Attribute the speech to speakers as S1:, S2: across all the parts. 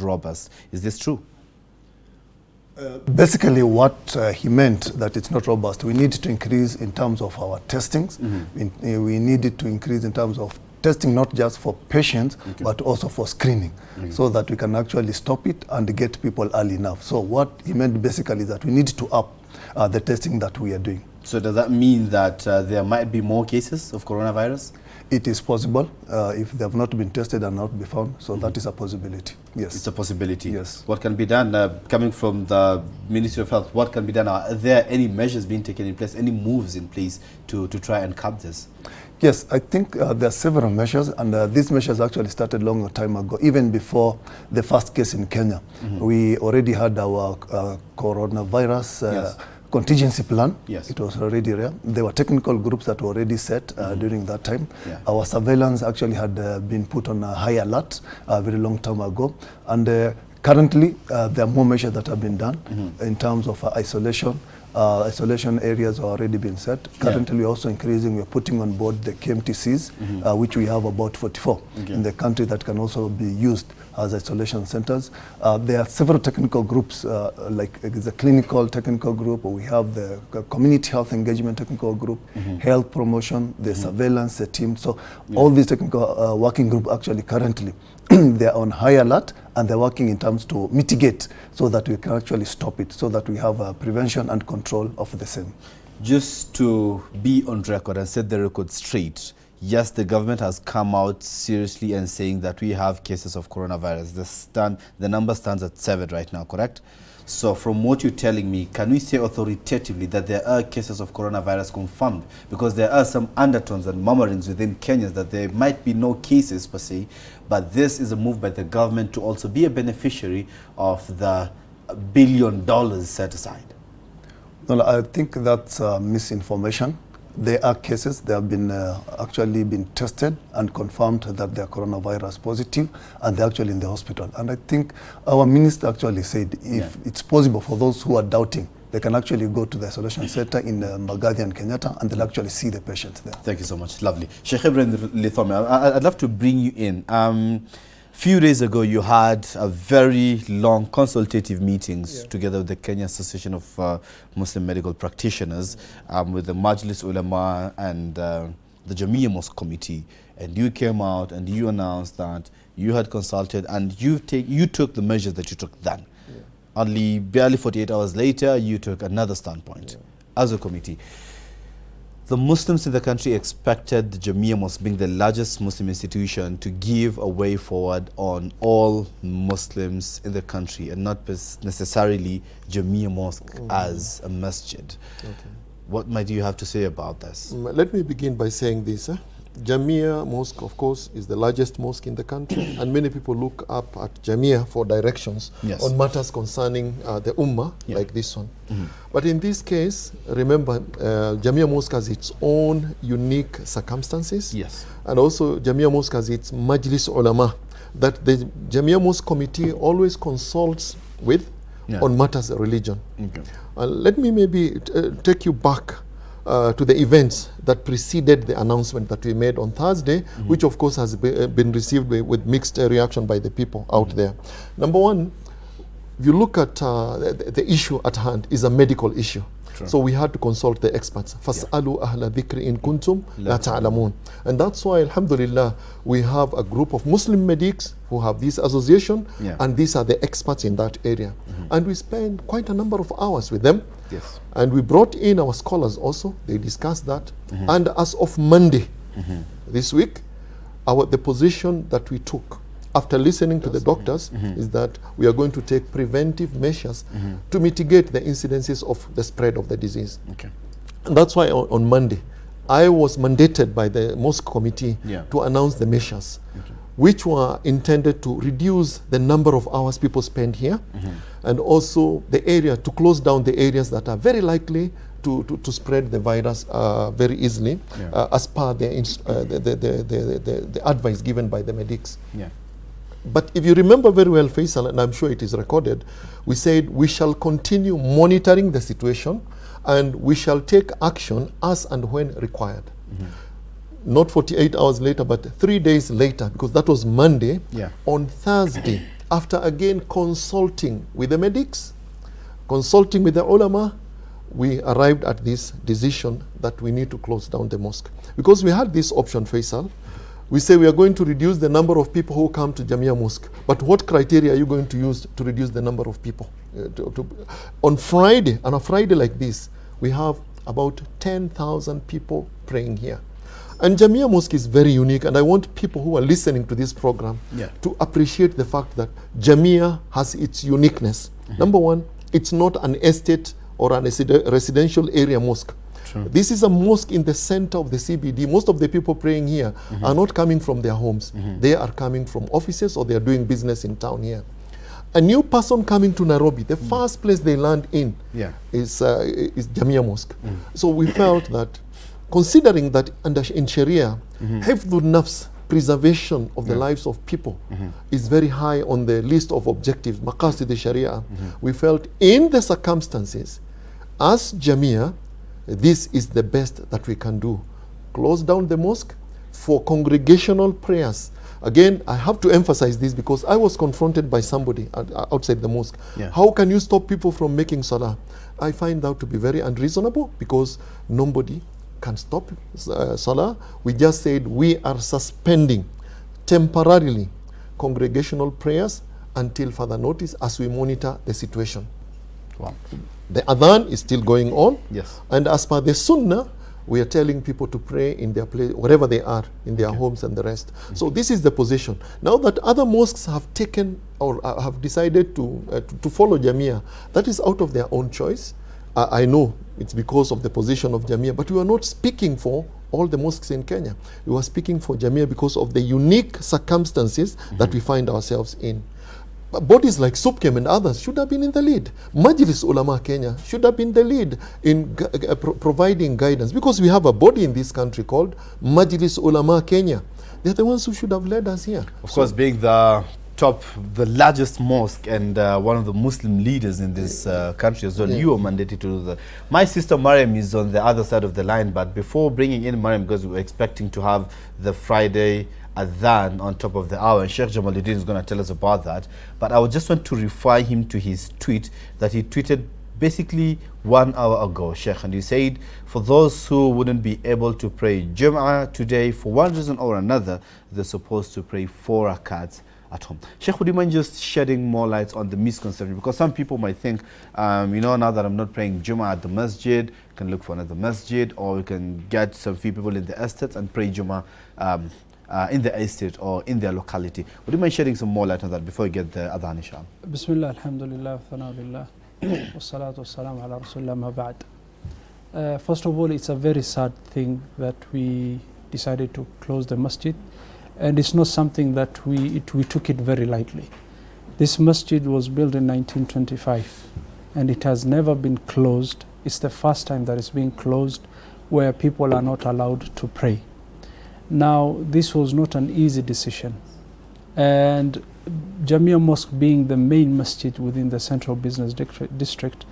S1: robust. Is this true?
S2: Basically, what he meant that it's not robust. We need to increase in terms of our testings. We needed to increase in terms of testing, not just for patients, but also for screening, so that we can actually stop it and get people early enough. So what he meant basically is that we need to up the testing that we are doing.
S1: So does that mean that there might be more cases of coronavirus?
S2: It is possible if they have not been tested and not be found. So that is a possibility. Yes.
S1: It's a possibility.
S2: Yes.
S1: What can be done? Coming from the Ministry of Health, what can be done? Are there any measures being taken in place, any moves in place to try and curb this?
S2: Yes, I think there are several measures, and these measures actually started long time ago, even before the first case in Kenya. We already had our coronavirus contingency plan.
S1: Yes.
S2: It was already there. There were technical groups that were already set during that time. Our surveillance actually had been put on a high alert a very long time ago. And currently, there are more measures that have been done in terms of isolation. Isolation areas are already been set. Currently, we're also increasing. We're putting on board the KMTCs, which we have about 44 in the country that can also be used as isolation centers. There are several technical groups, like the clinical technical group, or we have the community health engagement technical group, health promotion, the surveillance team. So all these technical working group actually currently they're on high alert, and they're working in terms to mitigate so that we can actually stop it, so that we have prevention and control of the same.
S1: Just to be on record and set the record straight, yes, the government has come out seriously and saying that we have cases of coronavirus. The number stands at 7 right now, correct? So from what you're telling me, can we say authoritatively that there are cases of coronavirus confirmed? Because there are some undertones and murmurings within Kenya that there might be no cases per se, but this is a move by the government to also be a beneficiary of the $1 billion set aside.
S2: No, I think that's misinformation. There are cases, they have been actually been tested and confirmed that they are coronavirus positive, and they're actually in the hospital. And I think our minister actually said if it's possible for those who are doubting, they can actually go to the isolation center in Mbagathi and Kenyatta, and they'll actually see the patients there.
S1: Thank you so much. Lovely. Sheikh Ibrahim Lithome, I'd love to bring you in. Few days ago, you had a very long consultative meetings together with the Kenya Association of Muslim Medical Practitioners, with the Majlis Ulama and the Jamia Mosque Committee. And you came out and you announced that you had consulted and you took the measures that you took then. Only barely 48 hours later, you took another standpoint as a committee. The Muslims in the country expected the Jamia Mosque, being the largest Muslim institution, to give a way forward on all Muslims in the country and not necessarily Jamia Mosque as a masjid. What might you have to say about this?
S3: Let me begin by saying this. Jamia Mosque, of course, is the largest mosque in the country, and many people look up at Jamia for directions on matters concerning the Ummah, like this one. But in this case, remember, Jamia Mosque has its own unique circumstances. And also, Jamia Mosque has its Majlis Ulama, that the Jamia Mosque Committee always consults with on matters of religion. Let me maybe take you back to the events that preceded the announcement that we made on Thursday, which of course has been received with mixed reaction by the people out there. Number one, if you look at the issue at hand is a medical issue. So we had to consult the experts. فَاسْأَلُوا أَهْلَ ذِكْرِ إِن كُنْتُمْ لَا تَعْلَمُونَ. And that's why, alhamdulillah, we have a group of Muslim medics who have this association, and these are the experts in that area. And we spent quite a number of hours with them. And we brought in our scholars also. They discussed that. And as of Monday this week, the position that we took after listening to the doctors is that we are going to take preventive measures to mitigate the incidences of the spread of the disease. And that's why on Monday, I was mandated by the mosque committee to announce the measures, which were intended to reduce the number of hours people spend here, and also the area, to close down the areas that are very likely to spread the virus very easily, as per the advice given by the medics. But if you remember very well, Faisal, and I'm sure it is recorded, we said we shall continue monitoring the situation and we shall take action as and when required. Not 48 hours later, but 3 days later, because that was Monday. On Thursday, after again consulting with the medics, consulting with the ulama, we arrived at this decision that we need to close down the mosque. Because we had this option, Faisal. We say we are going to reduce the number of people who come to Jamia Mosque. But what criteria are you going to use to reduce the number of people? On Friday, on a Friday like this, we have about 10,000 people praying here. And Jamia Mosque is very unique, and I want people who are listening to this program to appreciate the fact that Jamia has its uniqueness. Number one, it's not an estate or an residential area mosque. True. This is a mosque in the center of the CBD. Most of the people praying here are not coming from their homes. They are coming from offices, or they are doing business in town here. A new person coming to Nairobi, the first place they land in is Jamia Mosque. So we felt that, considering that in Sharia, hifdhul nafs, preservation of the lives of people, is very high on the list of objectives, maqasid Sharia, we felt in the circumstances, as Jamia, this is the best that we can do. Close down the mosque for congregational prayers. Again, I have to emphasize this because I was confronted by somebody outside the mosque. How can you stop people from making salah? I find that to be very unreasonable, because nobody can stop salah. We just said we are suspending temporarily congregational prayers until further notice, as we monitor the situation. Wow. The adhan is still going on. Yes. And as per the sunnah, we are telling people to pray in their place, wherever they are, in their homes and the rest. So this is the position. Now that other mosques have taken or have decided to follow Jamia, that is out of their own choice. I know it's because of the position of Jamia, but we are not speaking for all the mosques in Kenya. We are speaking for Jamia because of the unique circumstances that we find ourselves in. Bodies like SUPKEM and others should have been in the lead. Majlis Ulama Kenya should have been the lead in providing guidance, because we have a body in this country called Majlis Ulama Kenya. They're the ones who should have led us here.
S1: Of course, being the largest mosque and one of the Muslim leaders in this country as well, you are mandated to do that. My sister Mariam is on the other side of the line, but before bringing in Mariam, because we were expecting to have the Friday adhan on top of the hour, and Sheikh Jamaluddin is going to tell us about that, but I would just want to refer him to his tweet that he tweeted basically 1 hour ago, Sheikh, and he said, for those who wouldn't be able to pray Jum'ah today for one reason or another, they're supposed to pray 4 rakats at home. Sheikh, would you mind just shedding more light on the misconception? Because some people might think, you know, now that I'm not praying Jum'ah at the masjid, I can look for another masjid, or we can get some few people in the estate and pray Jum'ah in the estate or in their locality. Would you mind shedding some more light on that before we get the adhan, inshallah?
S4: Bismillah, alhamdulillah, thana'ulillah, wassalatu wassalamu ala rasulillah ma ba'd. First of all, it's a very sad thing that we decided to close the masjid, and it's not something that we took it very lightly. This masjid was built in 1925, and it has never been closed. It's the first time that it's being closed where people are not allowed to pray. Now, this was not an easy decision, and Jamia Mosque being the main masjid within the central business district,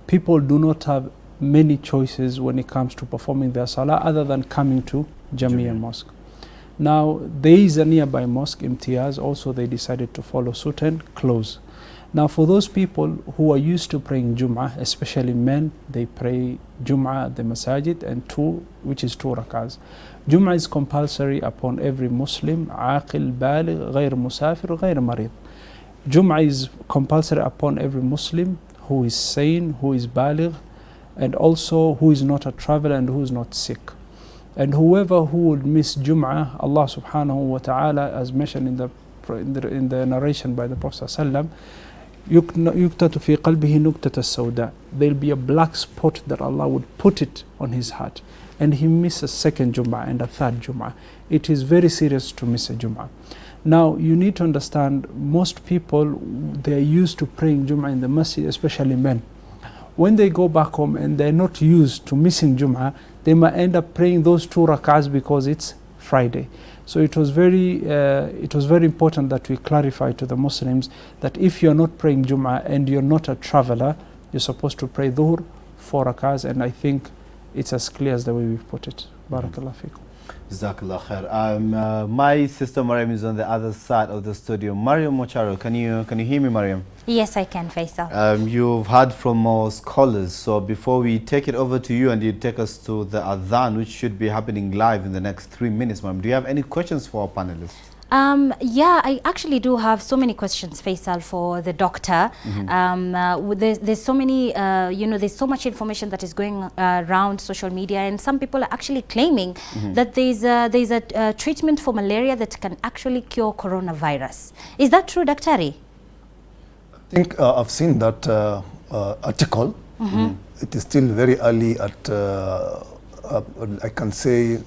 S4: people do not have many choices when it comes to performing their salah other than coming to Jamia Mosque. Now, there is a nearby mosque, Imtiaz, also they decided to follow suit and close. Now, for those people who are used to praying Jum'ah, especially men, they pray Jum'ah at the masajid, and which is 2 rakats. Jum'ah is compulsory upon every Muslim, aqil, baligh, ghayr musafir, ghayr marid. Jum'ah is compulsory upon every Muslim who is sane, who is baligh, and also who is not a traveler and who is not sick. And whoever who would miss Jum'ah, Allah subhanahu wa ta'ala, as mentioned in the narration by the Prophet sallallahu yuktatu fi qalbihi nuktata sawda. There'll be a black spot that Allah would put it on his heart, and he misses a second Jum'ah and a third Jum'ah. It is very serious to miss a Jum'ah. Now, you need to understand, most people, they are used to praying Jum'ah in the masjid, especially men. When they go back home and they're not used to missing Jum'ah, they might end up praying those 2 rakats because it's Friday. So it was very important that we clarify to the Muslims that if you're not praying Jum'ah and you're not a traveler, you're supposed to pray Dhuhr 4 rakats, and I think it's as clear as the way we've put it. Barakallah fikum.
S1: Jazakallah khair. My sister Mariam is on the other side of the studio. Mariam Mocharo, can you hear me, Mariam?
S5: Yes, I can, Faisal.
S1: You've heard from our scholars, so before we take it over to you and you take us to the adhan, which should be happening live in the next 3 minutes, Mariam, do you have any questions for our panelists?
S5: Yeah, I actually do have so many questions, Faisal, for the doctor. There's so many, there's so much information that is going around social media, and some people are actually claiming that there's a treatment for malaria that can actually cure coronavirus. Is that true, Daktari?
S2: I think I've seen that article. It is still very early at, I can say,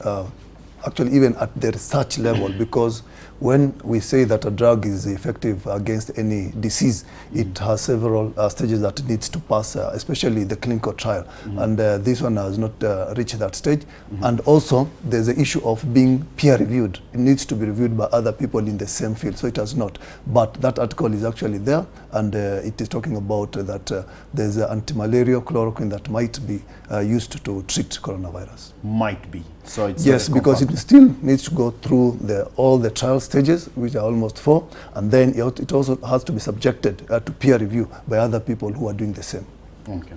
S2: actually even at the research level, because when we say that a drug is effective against any disease, it has several stages that it needs to pass, especially the clinical trial. And this one has not reached that stage. And also, there's the issue of being peer-reviewed. It needs to be reviewed by other people in the same field, so it has not. But that article is actually there, and it is talking about that there's an anti-malarial chloroquine that might be used to treat coronavirus.
S1: Might be. So it's
S2: yes, because it still needs to go through all the trial stages, which are almost 4, and then it also has to be subjected to peer review by other people who are doing the same.
S1: Okay.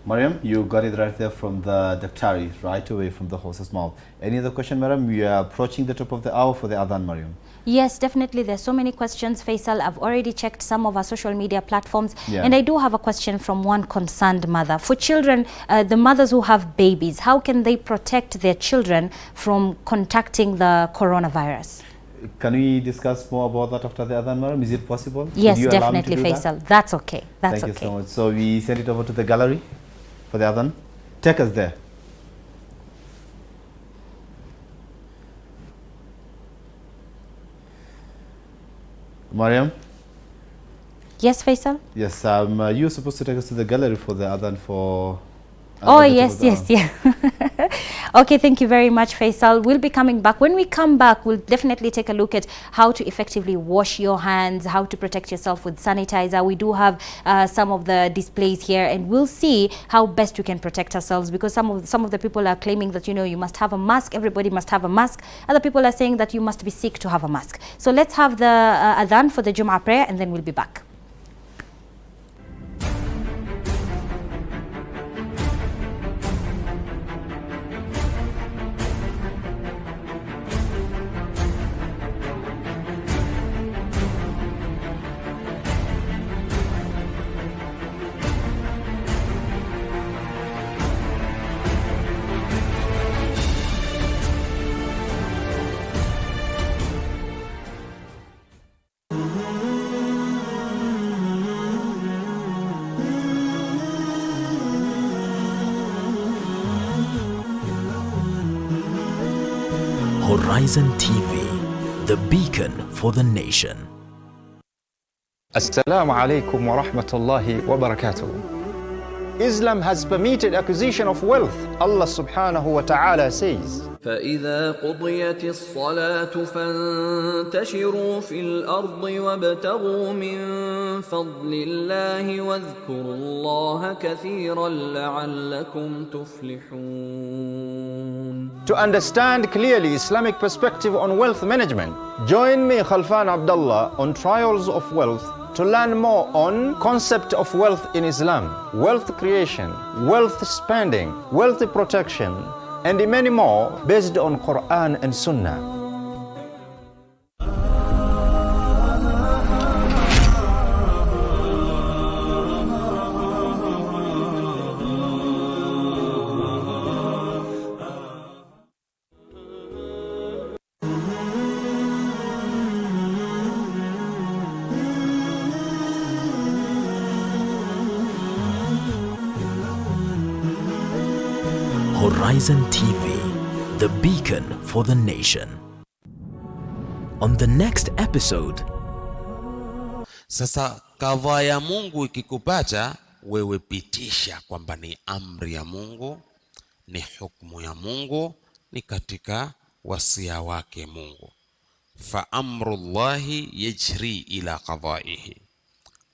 S1: Mariam, you got it right there from the Daktari, right away from the horse's mouth. Any other question, Mariam? We are approaching the top of the hour for the adhan, Mariam.
S5: Yes, definitely. There's so many questions, Faisal. I've already checked some of our social media platforms, and I do have a question from one concerned mother. For children, the mothers who have babies, how can they protect their children from contacting the coronavirus?
S1: Can we discuss more about that after the adhan, Mariam? Is it possible?
S5: Yes, definitely, Faisal. That's okay. That's
S1: Thank you so much. So we send it over to the gallery for the adhan. Take us there. Mariam?
S5: Yes, Faisal?
S1: Yes, you're supposed to take us to the gallery for the adhan for...
S5: Oh, yes. Okay, thank you very much, Faisal. We'll be coming back. When we come back, we'll definitely take a look at how to effectively wash your hands, how to protect yourself with sanitizer. We do have some of the displays here, and we'll see how best we can protect ourselves, because some of the people are claiming that, you must have a mask. Everybody must have a mask. Other people are saying that you must be sick to have a mask. So let's have the adhan for the Jum'ah prayer, and then we'll be back.
S6: Horizon TV, the beacon for the nation.
S7: Assalamu alaikum wa rahmatullahi wa barakatuh. Islam has permitted acquisition of wealth. Allah subhanahu wa ta'ala says,
S8: فإذا قضيت الصلاة فانتشروا في الأرض وابتغوا من فضل الله واذكروا الله كثيرا لعلكم تفلحون.
S7: To understand clearly Islamic perspective on wealth management, join me, Khalfan Abdullah, on Trials of Wealth to learn more on concept of wealth in Islam, wealth creation, wealth spending, wealth protection, and many more based on Quran and Sunnah.
S6: Horizon TV, the beacon for the nation. On the next episode.
S9: Sasa kadhaa ya Mungu ikikupata wewe, pitisha kwamba ni amri ya Mungu, ni hukumu ya Mungu, ni katika wasia wake Mungu. Fa amrullahi yajri ila qadaihi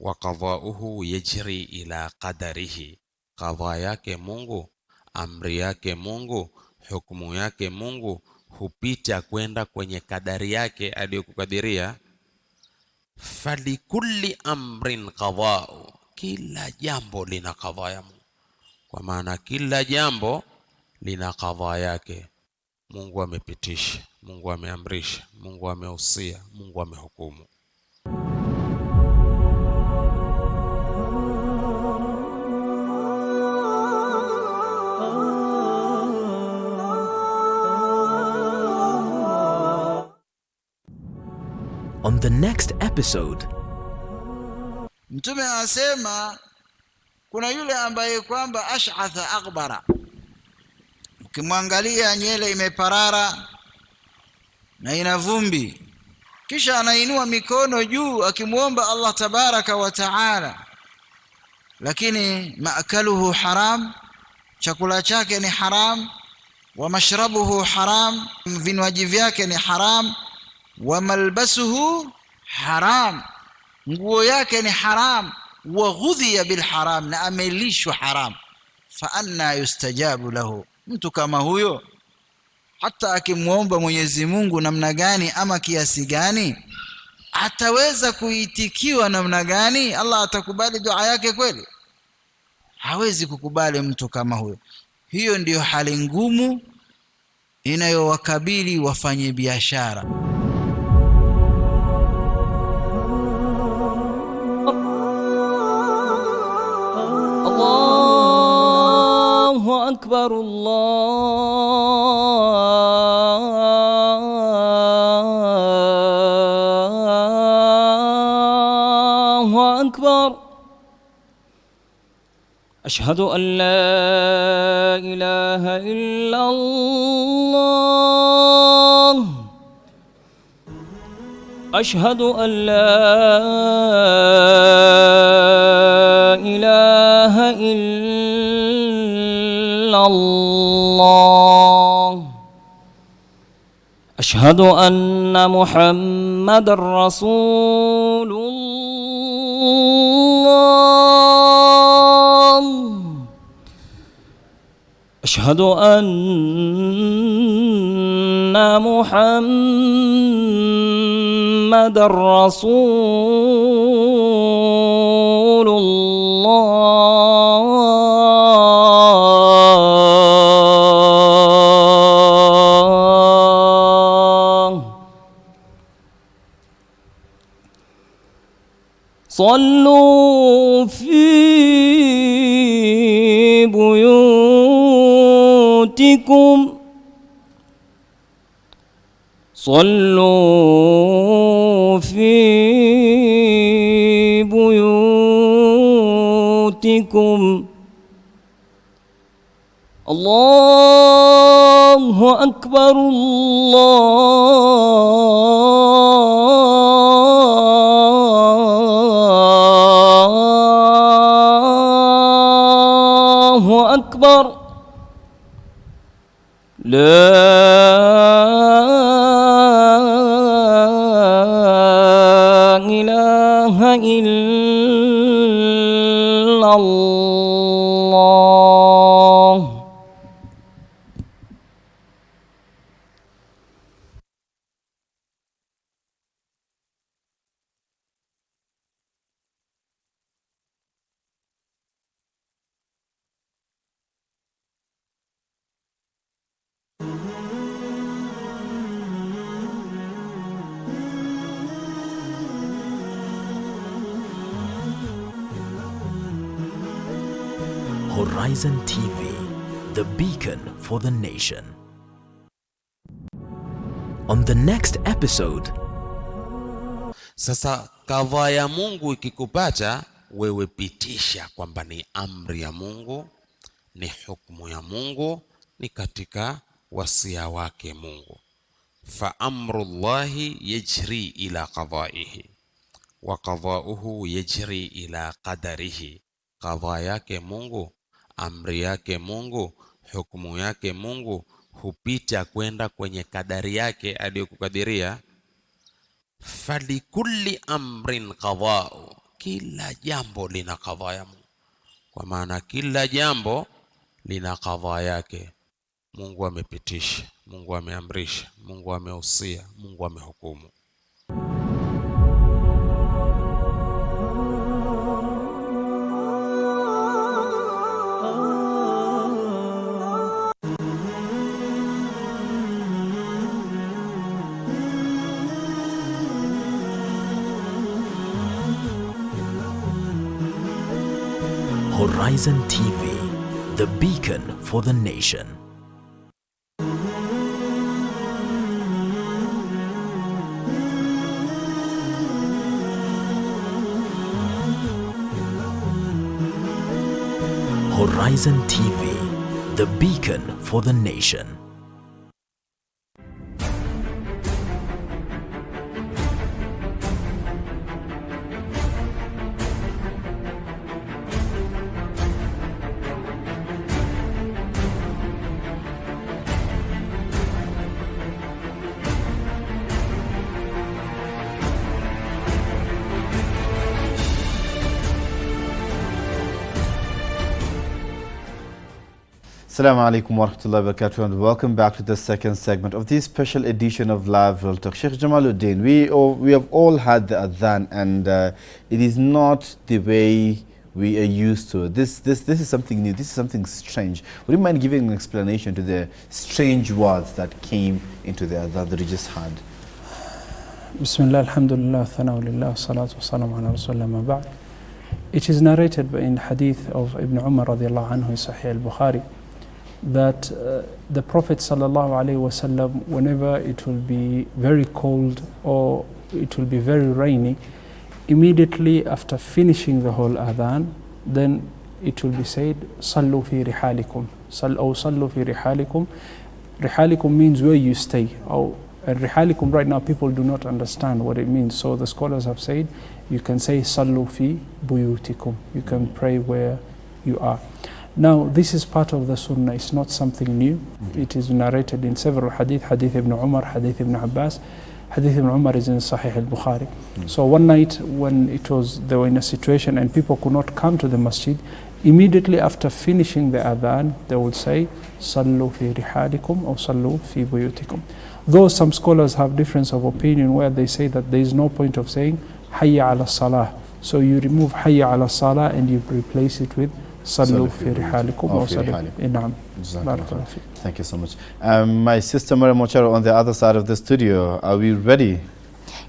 S9: wa qadauhu yajri ila qadarihi. Kadhaa yake Mungu, amri yake Mungu, hukumu yake Mungu hupita kwenda kwenye kadari yake aliyokukadiria. Falikulli amrin qada'u, kila jambo lina qadha ya Mungu. Kwa maana kila jambo lina qadha yake. Mungu amepitisha, Mungu ameamrisha, Mungu amehusia, Mungu amehukumu.
S6: On the next episode,
S10: Mtume anasema kuna yule ambaye kwamba ash'atha aghbara, ukimwangalia nywele imeparara na ina vumbi, kisha anainua mikono juu akimuomba Allah tabaraka wa taala, lakini maakaluhu haram, chakula chake ni haram, wa mashrabuhu haram, vinywaji vyake ni haram, wa malbasuhu haram, nguo yake ni haram, wa ghudhiya bil haram, na amelishwa haram. Fa anna yustajabu lahu, mtu kama huyo hata akimwomba Mwenyezi Mungu namna gani ama kiasi gani, ataweza kuitikiwa namna gani? Allah atakubali dua yake kweli? Hawezi kukubali mtu kama huyo. Hiyo ndiyo hali ngumu inayowakabili wafanye biashara.
S8: Allahu akbar, Allahu akbar. Ashhadu an la ilaha illa Allah. أشهد أن لا إله إلا الله. أشهد أن محمد رسول الله. أشهد أن محمد رسول الله. صلوا في بيوتكم، صلوا في بيوتكم. الله أكبر، الله أكبر. لا إله إلا الله.
S6: Horizon TV, the beacon for the nation. On the next episode,
S9: Sasa kadhaa ya Mungu ikikupata wewe, pitisha kwamba ni amri ya Mungu, ni hukumu ya Mungu, ni katika wasia wake Mungu. Fa amrullahi yajri ila qadaihi wa qadauhu yajri ila qadarihi. Kadhaa yake Mungu, amri yake Mungu, hukumu yake Mungu hupita kwenda kwenye kadari yake aliyokukadiria. Falikulli amrin qada'u, kila jambo lina qadha ya Mungu. Kwa maana kila jambo lina qadha yake. Mungu amepitisha, Mungu ameamrisha, Mungu amehusia, Mungu amehukumu.
S6: Horizon TV, the beacon for the nation. Horizon TV, the beacon for the nation.
S1: Assalamu alaikum wa rahmatullahi wa barakatuh, and welcome back to the second segment of this special edition of Live Real Talk. Sheikh Jamaluddin, we have all had the adhan, and it is not the way we are used to. This is something new. This is something strange. Would you mind giving an explanation to the strange words that came into the adhan that we just had?
S4: Bismillah, alhamdulillah, thana'u lillah, salatu wassalamu ala rasulillah ma ba'd. It is narrated in hadith of Ibn Umar radiallahu anhu in Sahih al-Bukhari that the Prophet sallallahu alaihi wasallam, whenever it will be very cold or it will be very rainy, immediately after finishing the whole adhan, then it will be said, Sallu fi rihalikum. Sallu fi rihalikum. Rihalikum means where you stay. Rihalikum right now people do not understand what it means. So the scholars have said, you can say Sallu fi buyutikum. You can pray where you are. Now, this is part of the Sunnah. It's not something new. It is narrated in several hadith. Hadith Ibn Umar, Hadith Ibn Abbas. Hadith Ibn Umar is in Sahih al-Bukhari. So one night when they were in a situation and people could not come to the masjid, immediately after finishing the adhan, they would say, Sallu fi rihalikum or Sallu fi buyutikum. Though some scholars have difference of opinion where they say that there is no point of saying Hayya ala salah. So you remove Hayya ala salah and you replace it with Sallu fi rihalikum or Sallu.
S1: Thank you so much. My sister Maria Mocharo on the other side of the studio. Are we ready?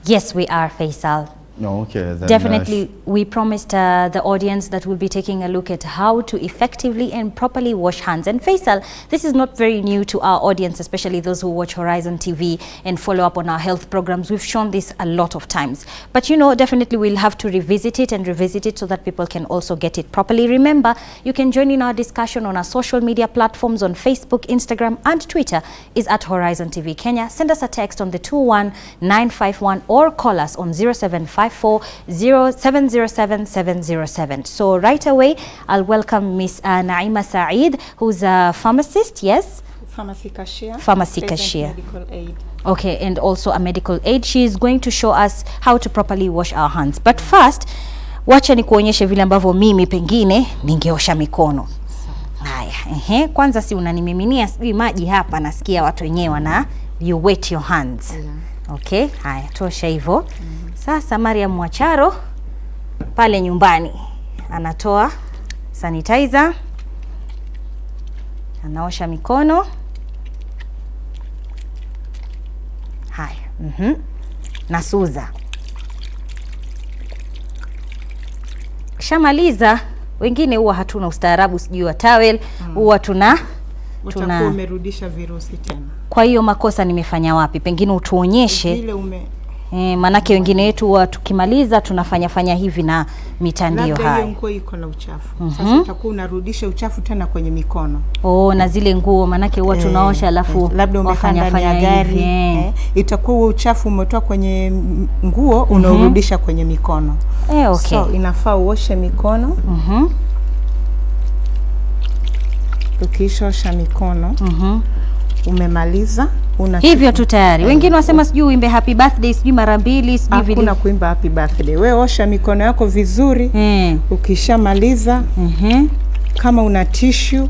S5: Yes, we are, Faisal.
S1: No, okay. Then
S5: definitely, we promised the audience that we'll be taking a look at how to effectively and properly wash hands. And Faisal, this is not very new to our audience, especially those who watch Horizon TV and follow up on our health programs. We've shown this a lot of times. But you know, definitely we'll have to revisit it so that people can also get it properly. Remember, you can join in our discussion on our social media platforms on Facebook, Instagram, and Twitter is at Horizon TV Kenya. Send us a text on the 21951 or call us on 075 707-707. So right away, I'll welcome Miss Naima Saeed, who's a pharmacist, yes?
S11: Pharmacy cashier.
S5: Pharmacy cashier.
S11: Medical aid.
S5: Okay, and also a medical aid. She is going to show us how to properly wash our hands. But first, wacha nikuonyeshe vile ambavyo mimi pengine ningeosha mikono. Haya, kwanza si unanimiminia sijui maji hapa, nasikia watu wenyewe wana you wet your hands. Okay, haya, tosha hivyo. Sasa Maria Mwacharo pale nyumbani anatoa sanitizer, anaosha mikono. Haya, nasuza. Kishamaliza, wengine huwa hatuna ustaarabu sijui wa towel, huwa tuna
S11: umerudisha virusi tena.
S5: Kwa hiyo makosa nimefanya wapi? Pengine utuonyeshe.
S11: Vile
S5: manake wengine wetu tukimaliza tunafanya hivi na mitandio haya.
S11: Labda nguo iko na uchafu. Sasa utakuwa unarudisha uchafu tena kwenye mikono.
S5: Na zile nguo manake huwa tunaosha alafu
S11: labda umefanya gari. Itakuwa uchafu umetoa kwenye nguo unarudisha kwenye mikono.
S5: Okay.
S11: So inafaa uoshe mikono. Ukishaosha mikono, umemaliza.
S5: Hivyo tu tayari. Wengine wasema sijui uimbe happy birthday sijui mara mbili sijui vile.
S11: Hakuna kuimba happy birthday. Wewe osha mikono yako vizuri. Ukishamaliza, kama una tissue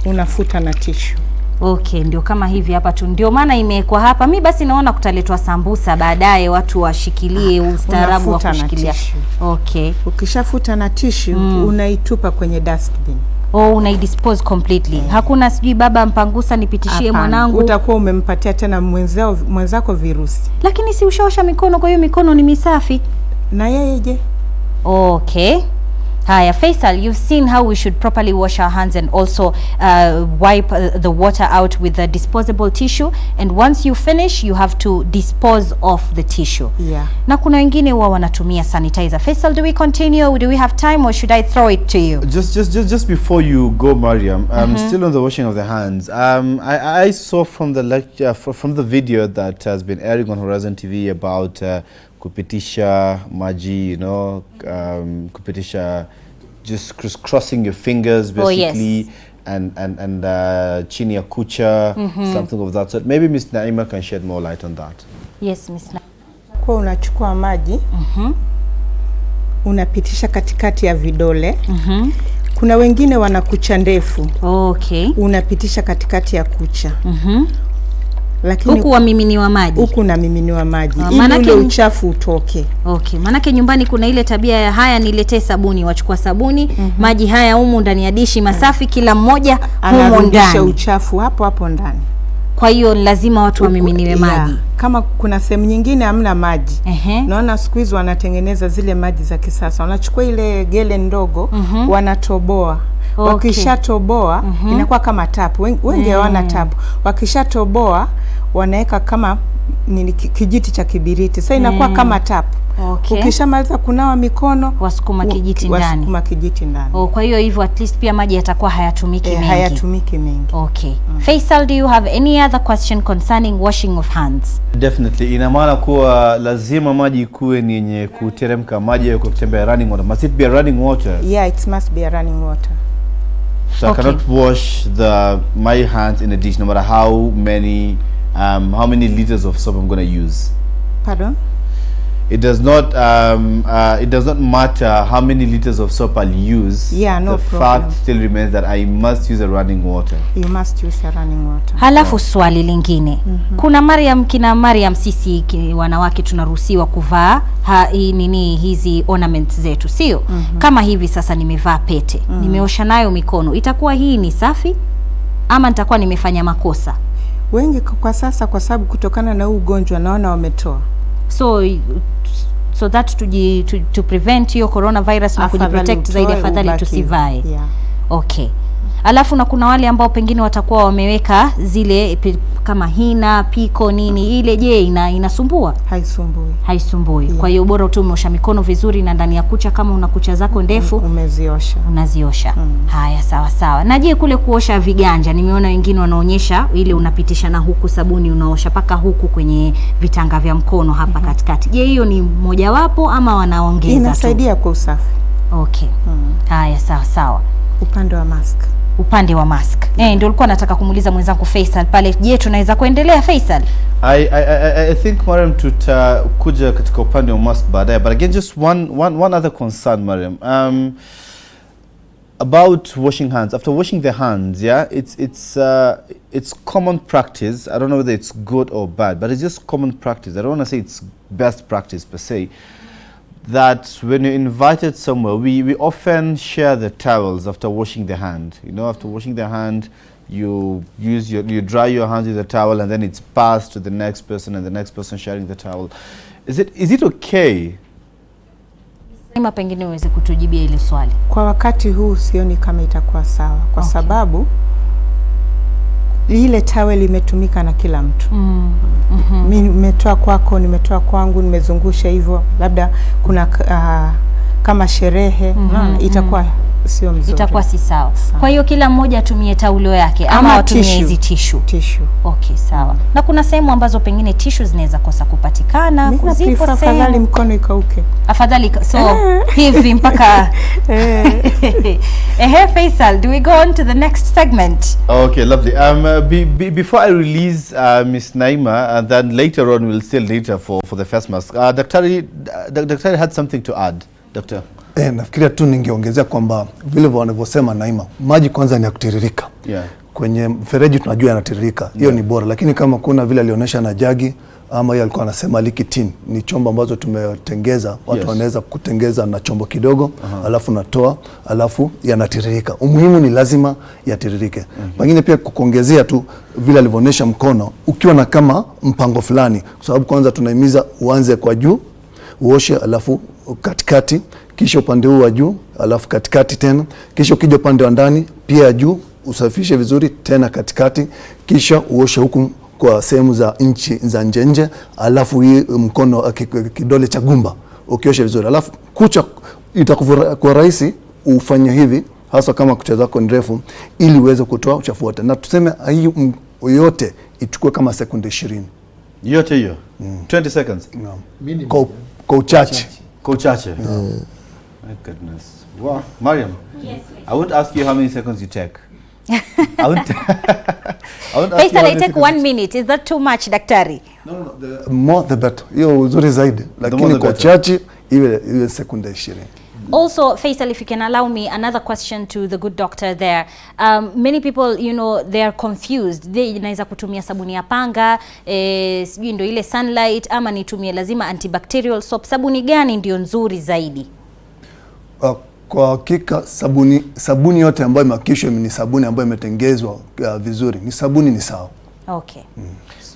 S11: unafuta na tissue.
S5: Okay, ndio kama hivi hapa tu. Ndio maana imewekwa hapa. Mimi basi naona kutaletwa sambusa baadaye watu washikilie ustaarabu wa kushikilia. Okay.
S11: Ukishafuta na tissue unaitupa kwenye dustbin.
S5: Oh, unaidispose completely. Hakuna sijui baba mpangusa nipitishie mwanangu.
S11: Utakuwa umempatia tena mwenzako virusi.
S5: Lakini si ushaosha mikono, kwa hiyo mikono ni misafi.
S11: Na yeye je?
S5: Okay. Haya, Faisal, you've seen how we should properly wash our hands and also wipe the water out with a disposable tissue, and once you finish you have to dispose of the tissue.
S11: Yeah.
S5: Na kuna wengine huwa wanatumia sanitizer. Faisal, do we continue? Do we have time or should I throw it to you?
S1: Just before you go, Mariam, still on the washing of the hands. I saw from the lecture, from the video that has been airing on Horizon TV about kupitisha maji, you know, kupitisha, just crisscrossing your fingers basically.
S5: Yes.
S1: And chini ya kucha, something of that sort. Maybe Miss Naima can shed more light on that.
S5: Yes, Miss Naima.
S11: Kwa unachukua maji, unapitisha katikati ya vidole. Kuna wengine wana kucha ndefu.
S5: Okay.
S11: Unapitisha katikati ya kucha. Lakini
S5: huku wamiminiwa maji.
S11: Huku na miminiwa maji. Ili ule uchafu utoke.
S5: Okay. Manake nyumbani kuna ile tabia ya haya niletee sabuni, wachukua sabuni, maji haya humu ndani ya dishi masafi, kila mmoja humo ndani.
S11: Uchafu hapo ndani.
S5: Kwa hiyo lazima watu wamiminiwe maji.
S11: Kama kuna sehemu nyingine hamna maji. Naona siku hizi wanatengeneza zile maji za kisasa. Wanachukua ile gele ndogo, wanatoboa. Okay. Wakishatoboa inakuwa kama tapu. Wengi hawana tapu. Wakishatoboa wanaweka kama kijiti cha kibiriti. Sasa inakuwa kama tapu.
S5: Okay.
S11: Ukishamaliza kunawa mikono,
S5: wasukuma kijiti ndani.
S11: Wasukuma kijiti ndani.
S5: Oh, kwa hiyo hivyo at least pia maji yatakuwa hayatumiki mengi.
S11: Hayatumiki mengi.
S5: Okay. Faisal, do you have any other question concerning washing of hands?
S1: Definitely. Ina maana kuwa lazima maji ikuwe ni yenye kuteremka, maji ya kutembea, running water. Must it be a running water?
S11: Yeah, it must be a running water.
S1: So I cannot wash my hands in a dish no matter how many liters of soap I'm going to use.
S11: Pardon?
S1: It does not matter how many liters of soap I'll use.
S11: Yeah, no
S1: the
S11: problem.
S1: fact still remains that I must use a running water.
S11: You must use a running water.
S5: Halafu swali lingine. Kuna kina Mariam sisi wanawake tunaruhusiwa kuvaa hizi ornaments zetu, sio? Kama hivi sasa nimevaa pete, nimeosha nayo mikono. Itakuwa hii ni safi ama nitakuwa nimefanya makosa?
S11: Wengi kwa sasa kwa sababu kutokana na ugonjwa naona wametoa.
S5: So that to prevent hiyo coronavirus na kujiprotect zaidi, afadhali tusivae.
S11: Yeah.
S5: Okay. Alafu na kuna wale ambao pengine watakuwa wameweka zile kama hina, piko nini, ile je inasumbua? Haisumbui. Yeah. Kwa hiyo bora tu umeosha mikono vizuri na ndani ya kucha, kama una kucha zako ndefu unaziosha. Haya, sawa. Na je kule kuosha viganja, nimeona wengine wanaonyesha ile unapitisha na huku sabuni unaosha paka huku kwenye vitanga vya mkono hapa katikati. Je, hiyo ni mojawapo ama wanaongeza tu?
S11: Inasaidia kwa usafi.
S5: Okay. Haya, sawa.
S11: Upande wa mask.
S5: Ndio ulikuwa nataka kumuuliza mwenzangu Faisal pale. Je, tunaweza kuendelea Faisal?
S1: I think Mariam tutakuja katika upande wa mask baadaye, but again just one other concern, Mariam. About washing hands. After washing the hands, yeah, it's common practice. I don't know whether it's good or bad, but it's just common practice. I don't want to say it's best practice per se, that when you're invited somewhere, we often share the towels after washing the hand. You know, after washing the hand, you dry your hands with the towel, and then it's passed to the next person, and the next person sharing the towel. Is it okay?
S5: Ima pengine uweze kutujibia ile swali.
S11: Kwa wakati huu sioni kama itakuwa sawa kwa sababu ile towel imetumika na kila mtu. Mimi nimetoa kwako, nimetoa kwangu, nimezungusha hivyo, labda kuna kama sherehe, itakuwa sio mzuri.
S5: Itakuwa si sawa. Kwa hiyo kila mmoja atumie taulo yake ama watumie hizi tissue. Okay, sawa. Na kuna sehemu ambazo pengine tissue zinaweza kosa kupatikana,
S11: kuzipo afadhali mkono ikauke.
S5: Afadhali hivi mpaka Faisal, do we go on to the next segment?
S1: Okay, lovely. Before I release Miss Naima, and then later on we'll still later for the first mask. Daktari had something to add. Doctor.
S2: Nafikiria tu ningeongezea kwamba vile wanavyosema Naima, maji kwanza ni ya kutiririka.
S1: Yeah.
S2: kwenye mfereji tunajua yanatiririka, hiyo ni bora. Lakini kama kuna vile alionyesha na jagi ama yeye alikuwa anasema likitin, ni chombo ambazo tumetengeza, watu wanaweza kutengeza na chombo kidogo, alafu natoa, alafu yanatiririka. Umuhimu ni lazima yatiririke. Pengine pia kukuongezea tu vile alivyoonyesha mkono, ukiwa na kama mpango fulani, kwa sababu kwanza tunahimiza uanze kwa juu, uoshe, alafu katikati, kisha upande huu wa juu, alafu katikati tena, kisha ukija upande wa ndani pia juu, usafishe vizuri tena katikati, kisha uoshe huku kwa sehemu za nchi za nje, alafu hii mkono kidole cha gumba ukiosha vizuri, alafu kucha itakuwa rahisi ufanye hivi, hasa kama kucha zako ni refu, ili uweze kutoa uchafu wote. Na tuseme hii yote ichukue kama sekunde 20.
S1: Yote hiyo 20 seconds.
S2: Kwa uchache.
S1: Kwa uchache. My goodness. Wow, Mariam.
S5: Yes.
S1: I won't ask you how many seconds you take. I won't
S5: Faisal, I take 1 minute. Is that too much, daktari?
S2: No, the more the better. Hiyo uzuri zaidi. Lakini kwa chache iwe sekunde 20.
S5: Also, Faisal, if you can allow me another question to the good doctor there. Many people, you know, they are confused. They inaweza kutumia sabuni ya panga, sijui ndio ile sunlight, ama nitumie lazima antibacterial soap. Sabuni gani ndio nzuri zaidi?
S2: Kwa hakika sabuni yote ambayo imehakikishwa ni sabuni ambayo imetengezwa vizuri, ni sabuni ni sawa.
S5: Okay.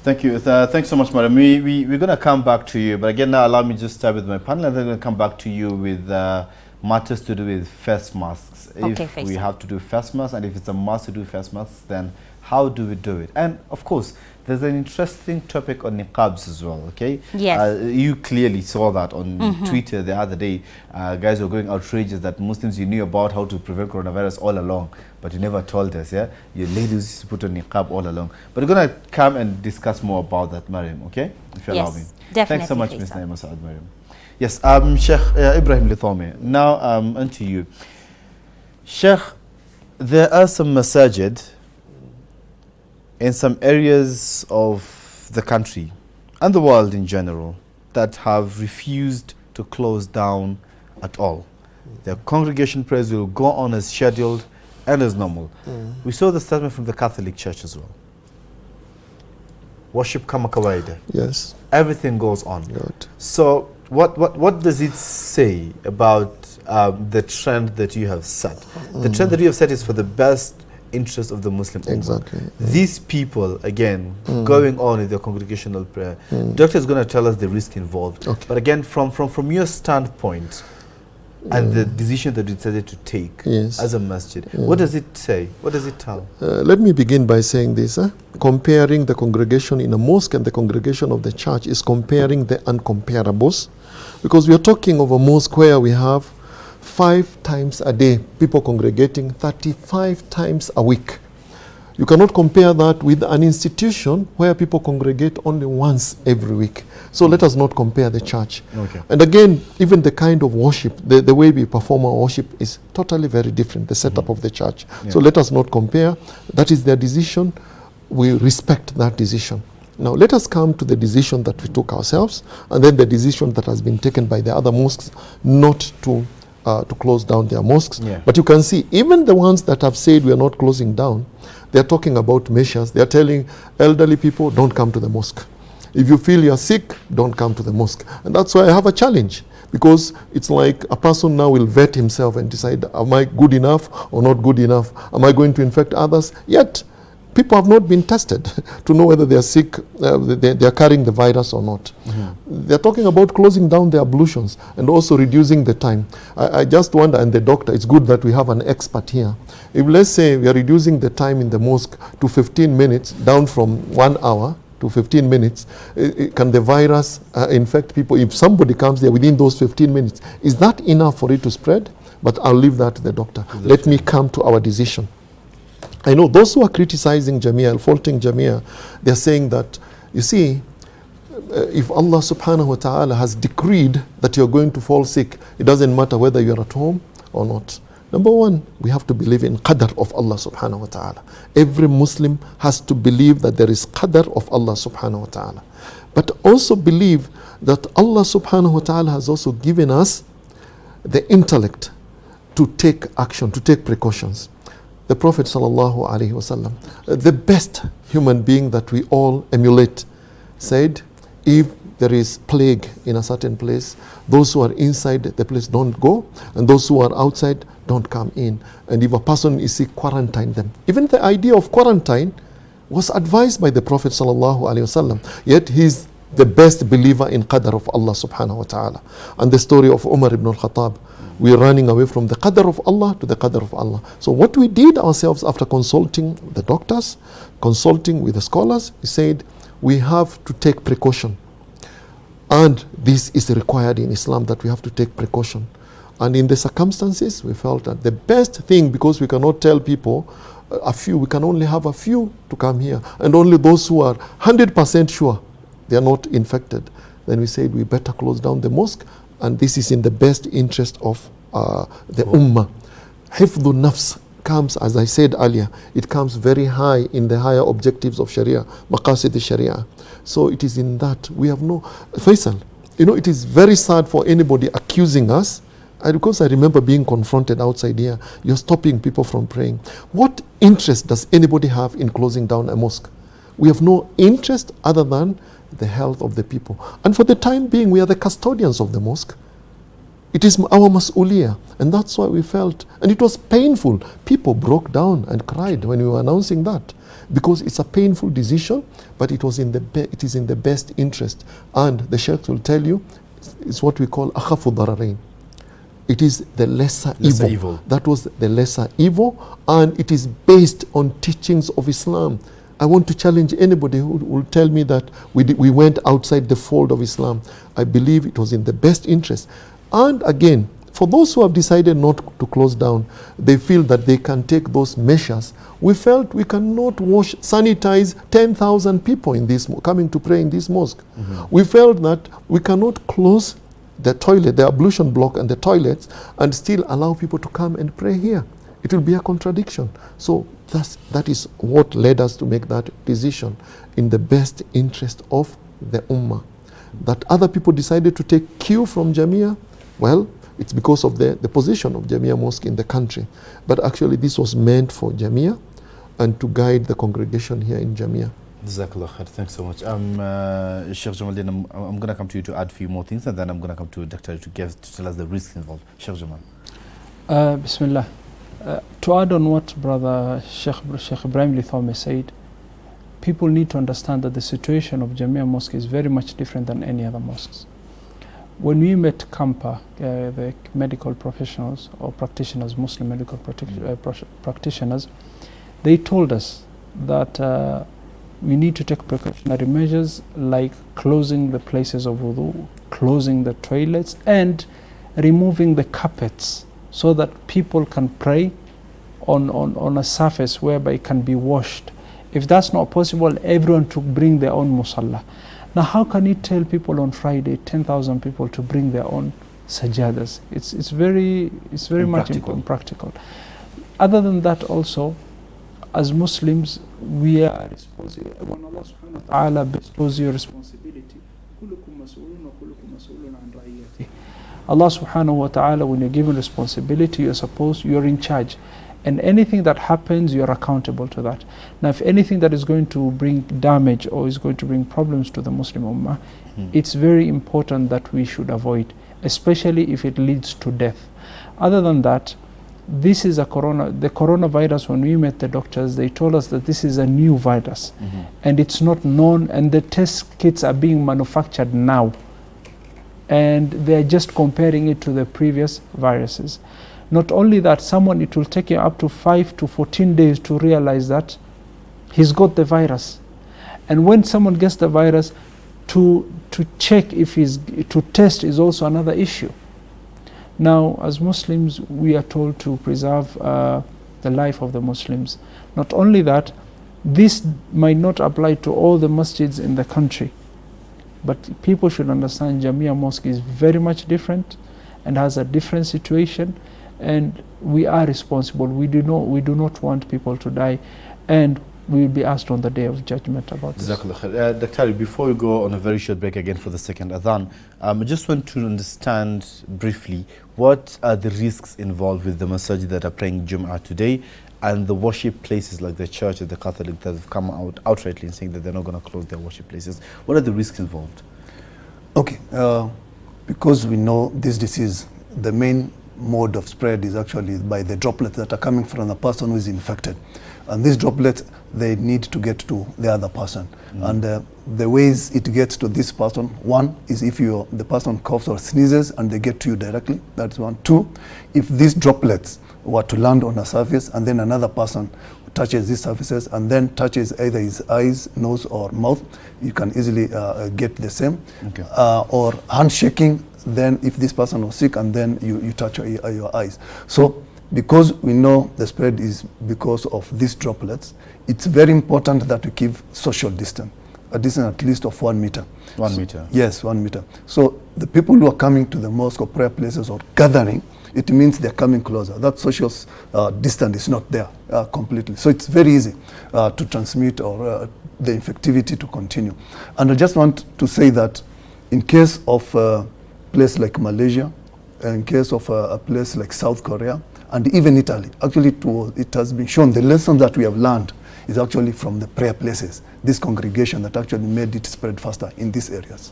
S1: Thank you. Thanks so much, madam. We're going to come back to you, but again, now allow me just start with my panel, and then we're going to come back to you with matters to do with face masks.
S5: Okay,
S1: if we have to do face masks, and if it's a must to do face masks, then how do we do it? And of course, there's an interesting topic on niqabs as well, okay?
S5: Yes.
S1: You clearly saw that on Twitter the other day. Guys were going outrageous that Muslims, you knew about how to prevent coronavirus all along, but you never told us, yeah? Your ladies used to put on niqab all along. But we're going to come and discuss more about that, Mariam, okay? If you allow me.
S5: Definitely.
S1: Thanks so much, Ms. Naima Saad, Mariam. Yes, Sheikh Ibrahim Lithome, now onto you. Sheikh, there are some masajid in some areas of the country and the world in general that have refused to close down at all. Their congregation prayers will go on as scheduled and as normal. We saw the statement from the Catholic Church as well. Worship kama kawaida.
S3: Yes.
S1: Everything goes on.
S3: Good.
S1: So what does it say about the trend that you have set? The trend that you have set is for the best interest of the Muslim Ummah.
S3: Exactly.
S1: These people, again, going on in their congregational prayer, doctor is going to tell us the risk involved.
S3: Okay.
S1: But again, from your standpoint and the decision that you decided to take as a masjid, what does it say? What does it tell?
S3: Let me begin by saying this. Comparing the congregation in a mosque and the congregation of the church is comparing the uncomparables, because we are talking of a mosque where we have 5 times a day, people congregating 35 times a week. You cannot compare that with an institution where people congregate only once every week. So let us not compare the church.
S1: Okay.
S3: And again, even the kind of worship, the way we perform our worship is totally very different, the setup of the church. So let us not compare. That is their decision. We respect that decision. Now let us come to the decision that we took ourselves, and then the decision that has been taken by the other mosques not to close down their mosques. But you can see, even the ones that have said we are not closing down, they are talking about measures. They are telling elderly people, don't come to the mosque. If you feel you are sick, don't come to the mosque. And that's why I have a challenge, because it's like a person now will vet himself and decide, am I good enough or not good enough? Am I going to infect others? Yet, people have not been tested to know whether they are sick, they are carrying the virus or not. They are talking about closing down the ablutions and also reducing the time. I just wonder, and the doctor, it's good that we have an expert here. If let's say we are reducing the time in the mosque to 15 minutes, down from 1 hour to 15 minutes, can the virus infect people? If somebody comes there within those 15 minutes, is that enough for it to spread? But I'll leave that to the doctor. Let me come to our decision. I know those who are criticizing Jamia, faulting Jamia, they're saying that, you see, if Allah subhanahu wa ta'ala has decreed that you're going to fall sick, it doesn't matter whether you're at home or not. Number one, we have to believe in qadr of Allah subhanahu wa ta'ala. Every Muslim has to believe that there is qadr of Allah subhanahu wa ta'ala. But also believe that Allah subhanahu wa ta'ala has also given us the intellect to take action, to take precautions. the Prophet sallallahu alaihi wasallam, the best human being that we all emulate, said, if there is plague in a certain place, those who are inside the place don't go, and those who are outside don't come in. And if a person is sick, quarantine them. Even the idea of quarantine was advised by the Prophet sallallahu alaihi wasallam. Yet he's the best believer in qadar of Allah subhanahu wa ta'ala. And the story of Umar ibn al-Khattab, we're running away from the qadar of Allah to the qadar of Allah. So what we did ourselves after consulting the doctors, consulting with the scholars, we said we have to take precaution. And this is required in Islam, that we have to take precaution. And in the circumstances, we felt that the best thing, because we cannot tell people a few, we can only have a few to come here, and only those who are 100% sure they are not infected, then we said we better close down the mosque, and this is in the best interest of the ummah. Hifdhu nafs comes, as I said earlier, it comes very high in the higher objectives of Sharia, maqasid Sharia. So it is in that we have no... Faisal, you know, it is very sad for anybody accusing us, because I remember being confronted outside here, you're stopping people from praying. What interest does anybody have in closing down a mosque? We have no interest other than the health of the people. And for the time being, we are the custodians of the mosque. It is our mas'uliyah, and that's why we felt, and it was painful. People broke down and cried when we were announcing that, because it's a painful decision, but it was in the it is in the best interest. And the Sheikh will tell you, it's what we call akhafu dararain. It is the lesser evil. That was the lesser evil, and it is based on teachings of Islam. I want to challenge anybody who will tell me that we went outside the fold of Islam. I believe it was in the best interest. And again, for those who have decided not to close down, they feel that they can take those measures. We felt we cannot sanitize 10,000 people in this coming to pray in this mosque. We felt that we cannot close the toilet, the ablution block and the toilets, and still allow people to come and pray here. It will be a contradiction. So that is what led us to make that decision in the best interest of the ummah. That other people decided to take cue from Jamia, well, it's because of the position of Jamia Mosque in the country. But actually this was meant for Jamia and to guide the congregation here in Jamia.
S1: Jazakallah khair. Thanks so much. Sheikh Jamaluddin, I'm going to come to you to add a few more things, and then I'm going to come to Dr. to tell us the risks involved. Sheikh Jamal.
S4: Bismillah. To add on what Brother Sheikh Ibrahim Lithome said, people need to understand that the situation of Jamia Mosque is very much different than any other mosques. When we met Kampa, the medical professionals or practitioners, Muslim medical practitioners, they told us that we need to take precautionary measures like closing the places of wudu, closing the toilets, and removing the carpets so that people can pray on a surface whereby it can be washed. If that's not possible, everyone to bring their own musalla. Now, how can you tell people on Friday, 10,000 people to bring their own sajadas? It's very much impractical. Other than that, also, as Muslims, we are responsible. When Allah subhanahu wa ta'ala bestows your responsibility, Allah subhanahu wa ta'ala, when you're given responsibility, you're in charge. And anything that happens, you're accountable to that. Now, if anything that is going to bring damage or is going to bring problems to the Muslim Ummah, it's very important that we should avoid, especially if it leads to death. Other than that, this is the coronavirus. When we met the doctors, they told us that this is a new virus, and it's not known, and the test kits are being manufactured now, and they're just comparing it to the previous viruses. Not only that, it will take you up to 5 to 14 days to realize that he's got the virus. And when someone gets the virus, to check to test is also another issue. Now, as Muslims, we are told to preserve the life of the Muslims. Not only that, this might not apply to all the masjids in the country, but people should understand Jamia Mosque is very much different and has a different situation. And we are responsible. We do not want people to die, and we will be asked on the day of judgment about this.
S1: Dr. Before we go on a very short break again for the second adhan, I just want to understand briefly what are the risks involved with the masajid that are praying Jum'ah today, and the worship places like the church and the Catholic that have come out outrightly and saying that they're not going to close their worship places. What are the risks involved?
S2: Okay, because we know this disease, the main mode of spread is actually by the droplets that are coming from the person who is infected. And these droplets, they need to get to the other person. And the ways it gets to this person, one is if the person coughs or sneezes and they get to you directly, that's one. Two, if these droplets were to land on a surface and then another person touches these surfaces and then touches either his eyes, nose or mouth, you can easily get the same.
S1: Okay.
S2: Or handshaking, then if this person was sick and then you touch your eyes. So because we know the spread is because of these droplets, it's very important that we keep social distance, a distance at least of 1 meter.
S1: 1 meter?
S2: Yes, 1 meter. So the people who are coming to the mosque or prayer places or gathering, it means they're coming closer. That social distance is not there completely. So it's very easy to transmit or the infectivity to continue. And I just want to say that in case of a place like Malaysia, in case of a place like South Korea, and even Italy, actually it has been shown the lesson that we have learned is actually from the prayer places, this congregation that actually made it spread faster in these areas.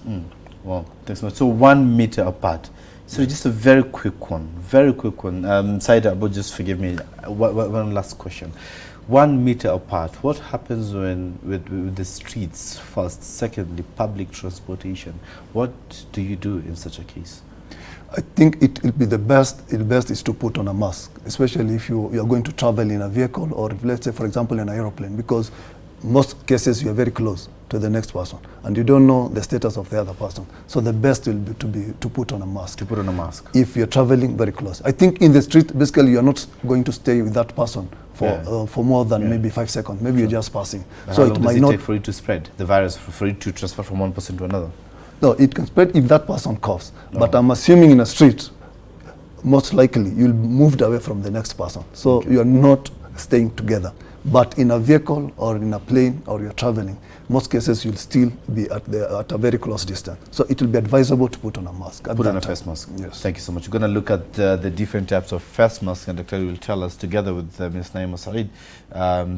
S1: Wow, thanks so much. So 1 meter apart. So just a very quick one. Saida Abu, just forgive me, one last question. 1 meter apart, what happens when with the streets first? Secondly, public transportation. What do you do in such a case?
S2: I think it will be the best is to put on a mask, especially if you are going to travel in a vehicle or if, let's say, for example, in an aeroplane, because most cases you are very close to the next person and you don't know the status of the other person. So the best will be to put on a mask.
S1: To put on a mask.
S2: If you're traveling very close. I think in the street, basically, you're not going to stay with that person for more than maybe 5 seconds. Maybe you're just passing.
S1: So it might not take for it to spread the virus, for it to transfer from one person to another.
S2: No, it can spread if that person coughs. No. But I'm assuming in a street, most likely you'll moved away from the next person. So you're not staying together. But in a vehicle or in a plane or you're traveling, most cases you'll still be at a very close distance. So it will be advisable to put on a mask.
S1: Put on a face mask.
S2: Yes.
S1: Thank you so much. We're going to look at the different types of face masks, and Dr. will tell us together with Ms. Naima Saeed,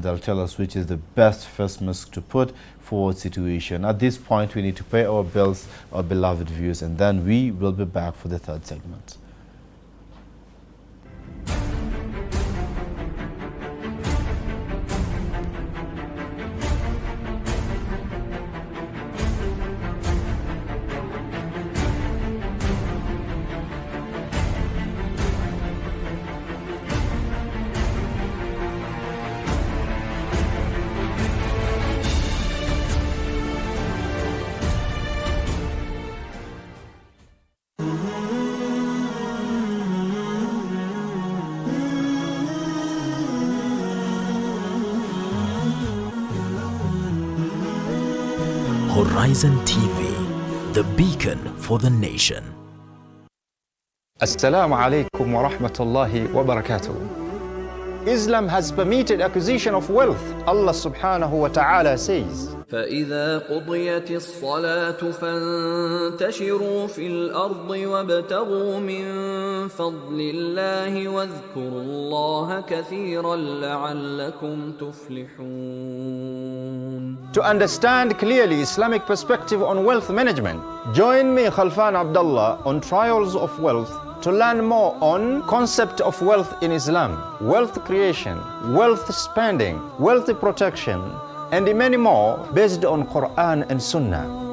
S1: they'll tell us which is the best face mask to put for what situation. At this point, we need to pay our bills, our beloved viewers, and then we will be back for the third segment.
S6: Horizon TV, the beacon for the nation.
S7: Assalamu alaikum wa rahmatullahi wa barakatuh. Islam has permitted acquisition of wealth. Allah subhanahu wa ta'ala says,
S12: فإذا قضيت الصلاة فانتشروا في الأرض وابتغوا من فضل الله واذكروا الله كثيرا لعلكم تفلحون.
S7: To understand clearly Islamic perspective on wealth management, join me Khalfan Abdullah on Trials of Wealth to learn more on concept of wealth in Islam, wealth creation, wealth spending, wealth protection, and many more based on Quran and Sunnah.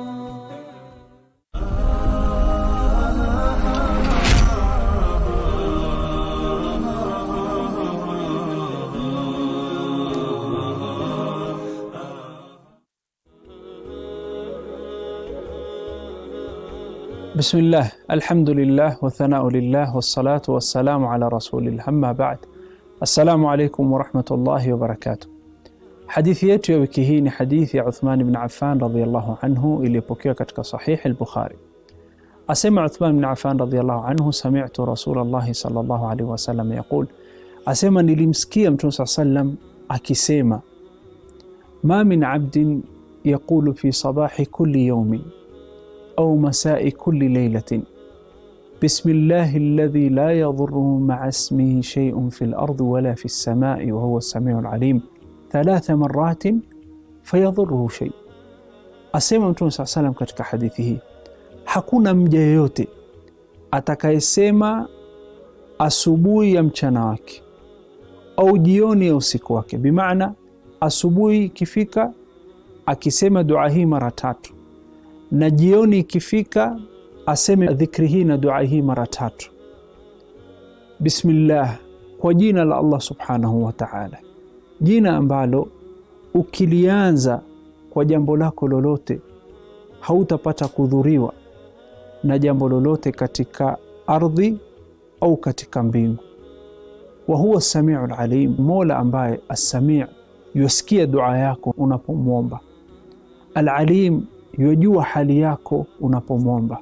S4: بسم الله الحمد لله والثناء لله والصلاة والسلام على رسول الله أما بعد السلام عليكم ورحمة الله وبركاته. Hadithi yetu ya wiki hii ni hadithi ya Uthman ibn Affan radhiyallahu anhu iliyopokewa katika Sahih al-Bukhari. Asema Uthman ibn Affan radhiyallahu anhu, sami'tu Rasulullah sallallahu alaihi wasallam yaqul, asema nilimsikia Mtume sallam akisema, ma min 'abdin yaqulu fi sabahi kulli yawmin أو مساء كل ليلة Bismillahi alladhi la yadhurru ma'a ismihi shay'un fil ardi wala fis samai wa huwa as-sami'ul alim 3 marratin fayadhurruhu shay. Asema Mtume SAW katika hadithi hii, hakuna mja yeyote atakayesema asubuhi ya mchana wake au jioni ya usiku wake, bimaana asubuhi ikifika akisema dua hii mara 3 na jioni ikifika aseme dhikri hii na dua hii mara 3. Bismillah, kwa jina la Allah subhanahu wa ta'ala, jina ambalo ukilianza kwa jambo lako lolote hautapata kudhuriwa na jambo lolote katika ardhi au katika mbingu. Wa huwa as-sami'ul alim, Mola ambaye as-sami' yusikia dua yako unapomwomba, al-alim yujua hali yako unapomwomba.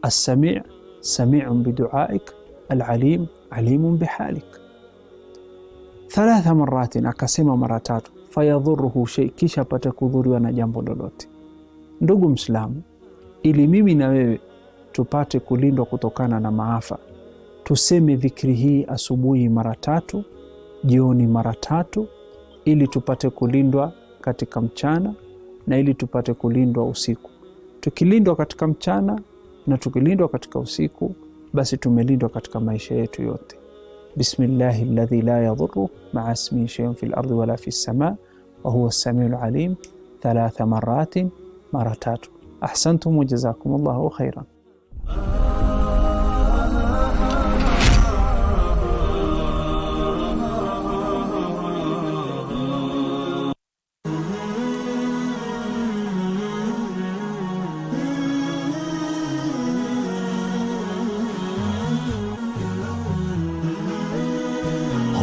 S4: As-sami' sami'un bidu'aik, al-alim alimun bihalik. 3 marratin, akasema mara 3, fayadhurruhu shay, kisha apate kudhuriwa na jambo lolote. Ndugu Muislamu, ili mimi na wewe tupate kulindwa kutokana na maafa, tuseme dhikri hii asubuhi mara 3, jioni mara 3, ili tupate kulindwa katika mchana na ili tupate kulindwa usiku. Tukilindwa katika mchana na tukilindwa katika usiku, basi tumelindwa katika maisha yetu yote. Bismillahi alladhi la yadhurru ma'a ismihi shay'un fil ardi wala fis samaa wa huwa as-sami'ul alim 3 marratin, mara 3. Ahsantum wa jazakumullahu khairan.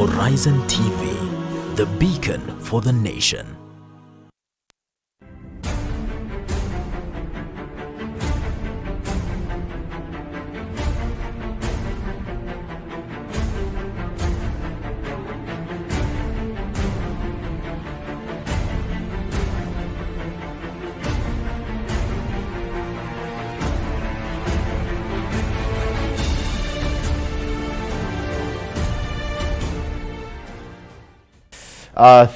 S6: Horizon TV, the beacon for the nation.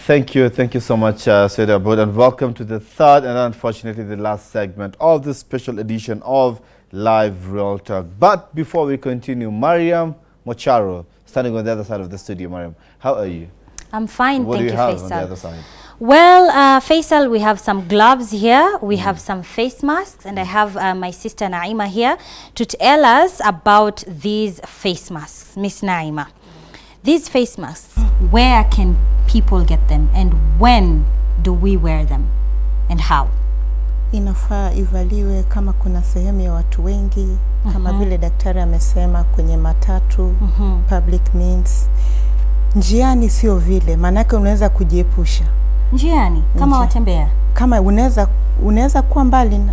S1: Thank you so much, Sayyid Abud, and welcome to the 3rd and unfortunately the last segment of this special edition of Live Real Talk. But before we continue, Mariam Mocharo, standing on the other side of the studio. Mariam, how are you?
S5: I'm fine,
S1: what
S5: thank you,
S1: Faisal.
S5: On
S1: the other side?
S5: Well, Faisal, we have some gloves here, we have some face masks, and I have my sister Naima here to tell us about these face masks. Miss Naima, these face masks, where can people get them and when do we wear them and how?
S11: Inafaa ivaliwe kama kuna sehemu ya watu wengi, kama vile daktari amesema, kwenye matatu, public means. Njiani sio vile, manake unaweza kujiepusha.
S5: Njiani kama watembea,
S11: kama unaweza kuwa mbali na,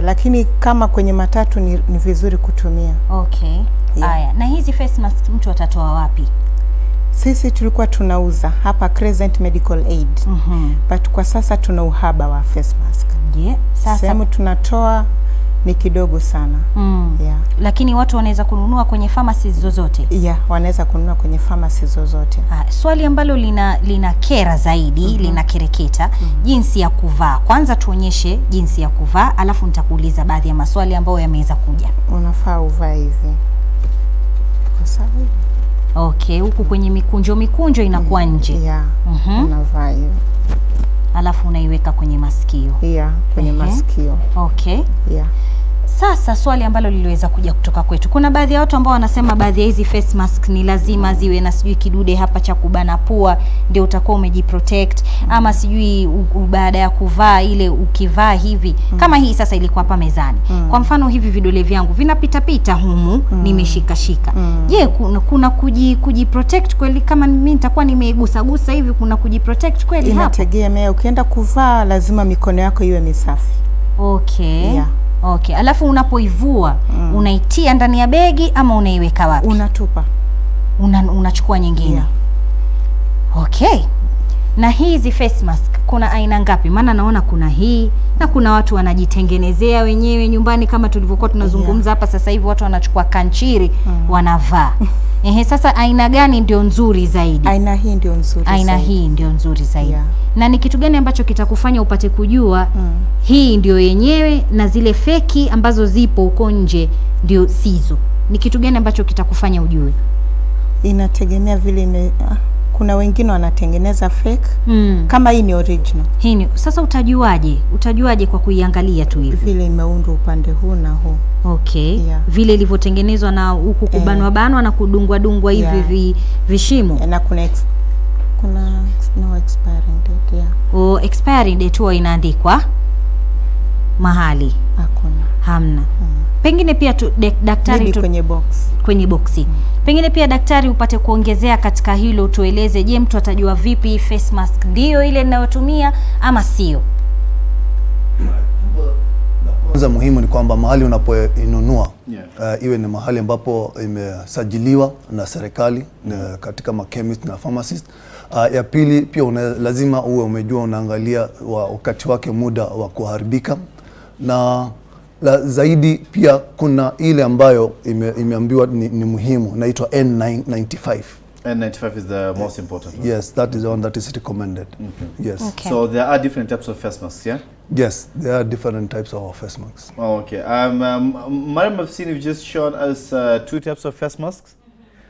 S11: lakini kama kwenye matatu ni vizuri kutumia.
S5: Okay. Aya, na hizi face mask mtu atatoa wapi?
S11: Sisi tulikuwa tunauza hapa Crescent Medical Aid. But kwa sasa tuna uhaba wa face mask. Sasa sehemu tunatoa ni kidogo sana.
S5: Lakini watu wanaweza kununua kwenye pharmacies zozote?
S11: Wanaweza kununua kwenye pharmacies zozote.
S5: Swali ambalo lina kera zaidi, lina kereketa, jinsi ya kuvaa. Kwanza tuonyeshe jinsi ya kuvaa, alafu nitakuuliza baadhi ya maswali ambayo yameweza kuja.
S11: Unafaa uvae hivi. Kwa sababu
S5: okay, huku kwenye mikunjo inakuwa nje.
S11: Unavaa hivi.
S5: Alafu unaiweka kwenye masikio.
S11: Kwenye masikio.
S5: Okay. Sasa swali ambalo liliweza kuja kutoka kwetu. Kuna baadhi ya watu ambao wanasema baadhi ya hizi face mask ni lazima ziwe na sijui kidude hapa cha kubana pua ndio utakuwa umejiprotect, ama sijui baada ya kuvaa ile ukivaa hivi. Kama hii sasa ilikuwa hapa mezani. Kwa mfano hivi vidole vyangu vinapita humu, nimeshika. Je, kuna kujiprotect kweli kama mimi nitakuwa nimegusa hivi, kuna kujiprotect kweli hapo?
S11: Inategemea, ukienda kuvaa lazima mikono yako iwe misafi.
S5: Okay. Okay, alafu unapoivua unaitia ndani ya begi ama unaiweka wapi?
S11: Unatupa.
S5: Unachukua nyingine. Okay. Na hizi face mask kuna aina ngapi? Maana naona kuna hii, na kuna watu wanajitengenezea wenyewe nyumbani kama tulivyokuwa tunazungumza hapa sasa hivi, watu wanachukua kanchiri wanavaa. Sasa aina gani ndio nzuri zaidi?
S11: Aina hii ndio nzuri zaidi.
S5: Aina hii ndio nzuri zaidi. Na ni kitu gani ambacho kitakufanya upate kujua hii ndio yenyewe na zile feki ambazo zipo huko nje ndio sizo? Ni kitu gani ambacho kitakufanya ujue?
S11: Inategemea vile kuna wengine wanatengeneza fake kama hii ni original.
S5: Hii ni sasa utajuaje? Utajuaje kwa kuiangalia tu hivi?
S11: Vile imeundwa upande huu na huu.
S5: Okay. Vile ilivyotengenezwa na huku kubanwa banwa na kudungwa dungwa hivi vishimo.
S11: Na kuna no expiring date.
S5: Expiring date huwa inaandikwa mahali?
S11: Hakuna.
S5: Hamna. Pengine pia daktari kwenye boxi. Pengine pia daktari upate kuongezea katika hilo, tueleze, je, mtu atajua vipi face mask ndio ile ninayotumia ama sio?
S2: Kwanza muhimu ni kwamba mahali unapoinunua iwe ni mahali ambapo imesajiliwa na serikali katika chemist na pharmacist. Ya pili pia lazima uwe umejua, unaangalia wakati wake, muda wa kuharibika, na zaidi pia kuna ile ambayo imeambiwa ni muhimu, inaitwa N95.
S1: N95 is the most important one.
S2: Yes, that is the one that is recommended. Yes.
S1: Okay. So there are different types of face masks, yeah?
S2: Yes, there are different types of face masks.
S1: Oh, okay. Mariam, I've seen you've just shown us 2 types of face masks.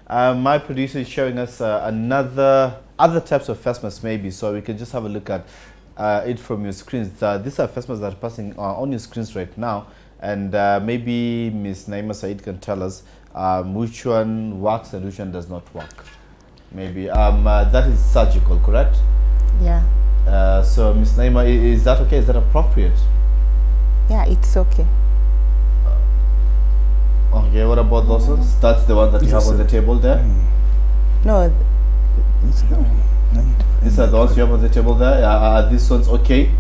S1: My producer is showing us other types of face masks maybe, so we can just have a look at it from your screens. These are face masks that are passing on your screens right now, and maybe Ms. Naima Said can tell us which one works and which one does not work. Maybe that is surgical, correct?
S11: Yeah.
S1: So Ms. Naima, is that okay? Is that appropriate?
S11: Yeah, it's okay.
S1: Okay, what about those ones? That's the one that you have on the table there?
S11: No.
S1: These are the ones you have on the table there. Are these ones okay?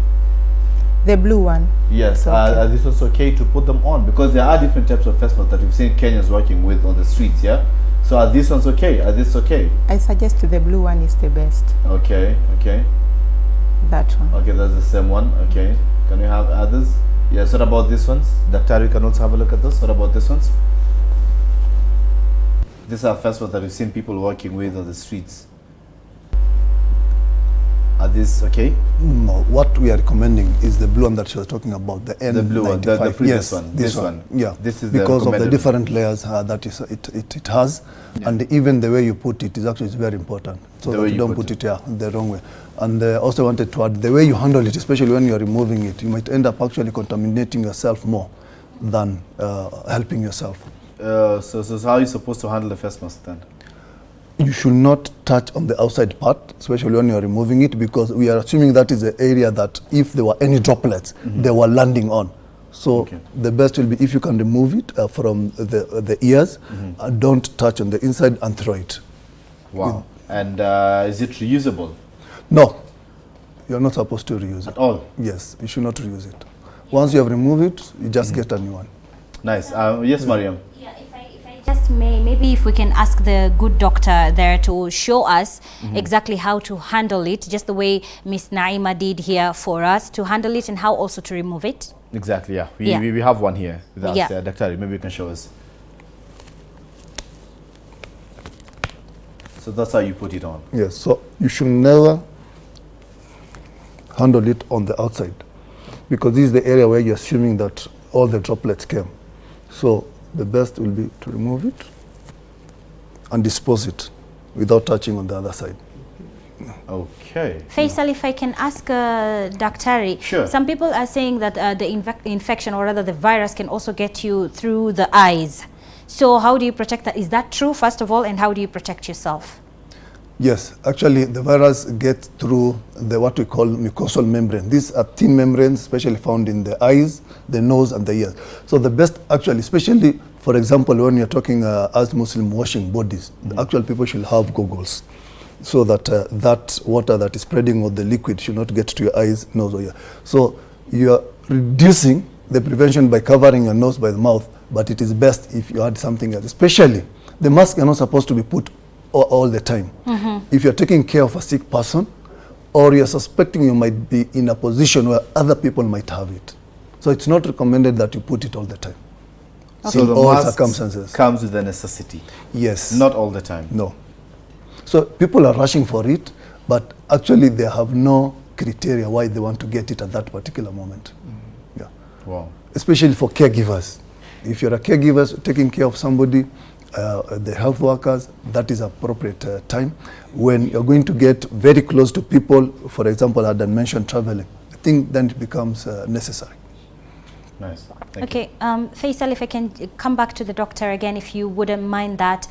S11: The blue one?
S1: Yes. Okay. Are these ones okay to put them on? Because there are different types of face masks that we've seen Kenyans working with on the streets, yeah? So are these ones okay? Are these okay?
S11: I suggest the blue one is the best.
S1: Okay, okay.
S11: That one.
S1: Okay, that's the same one. Okay. Can you have others? Yes, what about these ones? Dr. You can also have a look at this. What about these ones? These are face masks that we've seen people working with on the streets. Are these okay?
S2: No, what we are recommending is the blue one that she was talking about, the N95.
S1: The blue one, the previous one.
S2: This one. Yeah,
S1: this is
S2: because of the different layers that it has, and even the way you put it is actually very important. So that you don't put it the wrong way. And also wanted to add, the way you handle it, especially when you are removing it, you might end up actually contaminating yourself more than helping yourself.
S1: So how are you supposed to handle the face mask then?
S2: You should not touch on the outside part, especially when you are removing it, because we are assuming that is the area that if there were any droplets, they were landing on. So the best will be if you can remove it from the ears, don't touch on the inside and throw it.
S1: Wow. And is it reusable?
S2: No, you're not supposed to reuse it.
S1: At all?
S2: Yes, you should not reuse it. Once you have removed it, you just get a new one.
S1: Nice. Yes, Mariam.
S5: Just maybe if we can ask the good doctor there to show us exactly how to handle it, just the way Miss Naima did here for us, to handle it and how also to remove it.
S1: Exactly, yeah. We have one here with us. Yeah. Dr. Maybe you can show us. So that's how you put it on.
S2: Yes, so you should never handle it on the outside, because this is the area where you're assuming that all the droplets came. So the best will be to remove it and dispose it without touching on the other side.
S1: Okay.
S5: Faisal, if I can ask Daktari,
S1: sure.
S5: Some people are saying that the infection, or rather the virus, can also get you through the eyes. So how do you protect that? Is that true, first of all, and how do you protect yourself?
S2: Yes, actually the virus gets through what we call mucosal membrane. These are thin membranes, especially found in the eyes, the nose and the ears. So the best actually, especially for example, when you're talking as Muslim washing bodies, the actual people should have goggles, so that that water that is spreading or the liquid should not get to your eyes, nose or ear. So you are reducing the prevention by covering your nose by the mouth, but it is best if you add something else. Especially, the masks are not supposed to be put all the time. If you're taking care of a sick person, or you're suspecting you might be in a position where other people might have it. So it's not recommended that you put it all the time.
S1: So the
S2: all
S1: mask
S2: circumstances
S1: comes with a necessity.
S2: Yes.
S1: Not all the time.
S2: No. So people are rushing for it, but actually they have no criteria why they want to get it at that particular moment. Yeah.
S1: Wow.
S2: Especially for caregivers. If you're a caregiver taking care of somebody, the health workers, that is appropriate time. When you're going to get very close to people, for example, I had mentioned traveling, I think then it becomes necessary.
S1: Nice.
S5: Okay, Faisal, if I can come back to the doctor again, if you wouldn't mind that.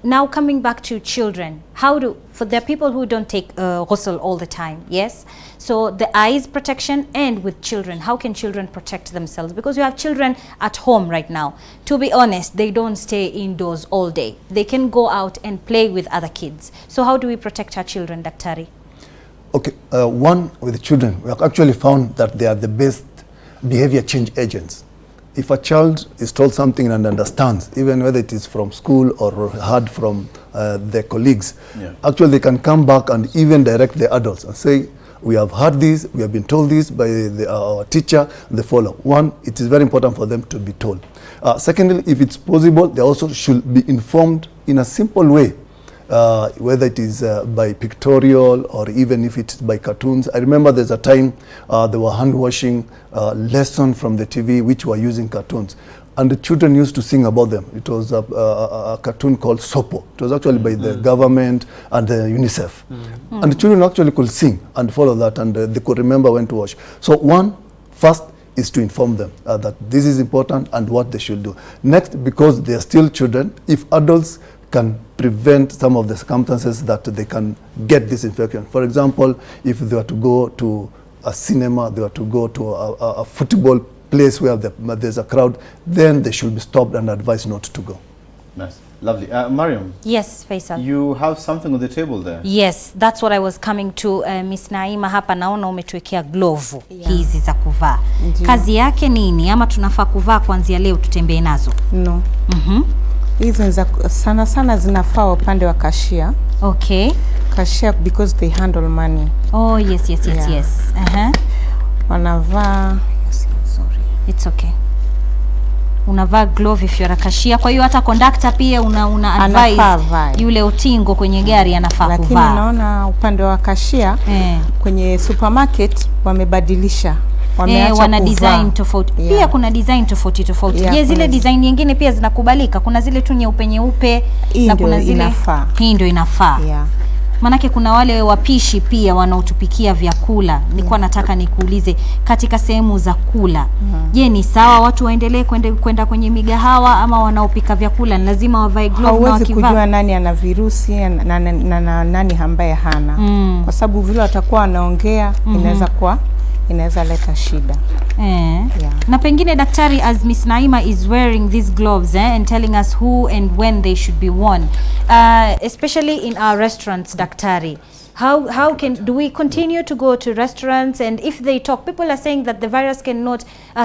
S5: Now coming back to children, for the people who don't take ghusl all the time, yes? So the eyes protection, and with children, how can children protect themselves? Because you have children at home right now. To be honest, they don't stay indoors all day. They can go out and play with other kids. So how do we protect our children, Daktari?
S2: Okay, one, with the children, we have actually found that they are the best behavior change agents. If a child is told something and understands, even whether it is from school or heard from their colleagues, actually they can come back and even direct the adults and say, we have heard this, we have been told this by our teacher, they follow. One, it is very important for them to be told. Secondly, if it's possible, they also should be informed in a simple way, whether it is by pictorial or even if it's by cartoons. I remember there's a time there were hand washing lesson from the TV which were using cartoons, and the children used to sing about them. It was a cartoon called Sopo. It was actually by the government and the UNICEF. And the children actually could sing and follow that, and they could remember when to watch. So one, first, is to inform them that this is important and what they should do. Next, because they are still children, if adults can prevent some of the circumstances that they can get this infection. For example, if they were to go to a cinema, they were to go to a football place where there's a crowd, then they should be stopped and advised not to go.
S1: Nice. Lovely. Mariam.
S5: Yes, Faisal.
S1: You have something on the table there.
S5: Yes, that's what I was coming to. Miss Naima, hapa naona umetuwekea glovu hizi za kuvaa. Kazi yake nini, ama tunafaa kuvaa kuanzia leo tutembee nazo?
S11: No. Hizi sana sana zinafaa upande wa cashier.
S5: Okay.
S11: Cashier because they handle money.
S5: Oh, yes.
S11: Wanavaa,
S5: sorry. It's okay. Unavaa glove if you're a cashier. Kwa hiyo hata conductor pia una advise yule utingo kwenye gari anafaa kuvaa.
S11: Lakini naona upande wa cashier kwenye supermarket wamebadilisha.
S5: Wana design tofauti. Pia kuna design tofauti. Je, zile design nyingine pia zinakubalika? Kuna zile tu nyeupe na kuna zile
S11: inafaa.
S5: Hii ndio inafaa. Manake kuna wale wapishi pia wanaotupikia vyakula. Nilikuwa nataka nikuulize katika sehemu za kula. Je, ni sawa watu waendelee kwenda kwenye migahawa, ama wanaopika vyakula ni lazima wavae glove na wakivaa?
S11: Hauwezi kujua nani ana virusi na nani ambaye hana. Kwa sababu vile watakuwa wanaongea inaweza leta shida.
S5: Na pengine daktari, as Miss Naima is wearing these gloves and telling us who and when they should be worn, especially in our restaurants, daktari, how do we continue to go to restaurants? And if they talk, people are saying that the virus cannot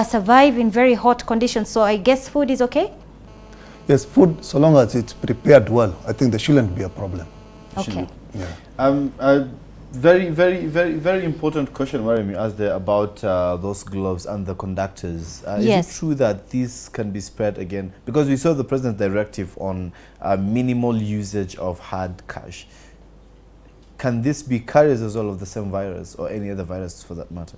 S5: survive in very hot conditions, so I guess food is okay?
S2: Yes, food, so long as it's prepared well, I think there shouldn't be a problem.
S5: Okay.
S1: Very important question, Mariam, you asked there about those gloves and the conductors. Is it true that these can be spread again? Because we saw the President's directive on minimal usage of hard cash. Can this be carriers as well of the same virus or any other virus for that matter?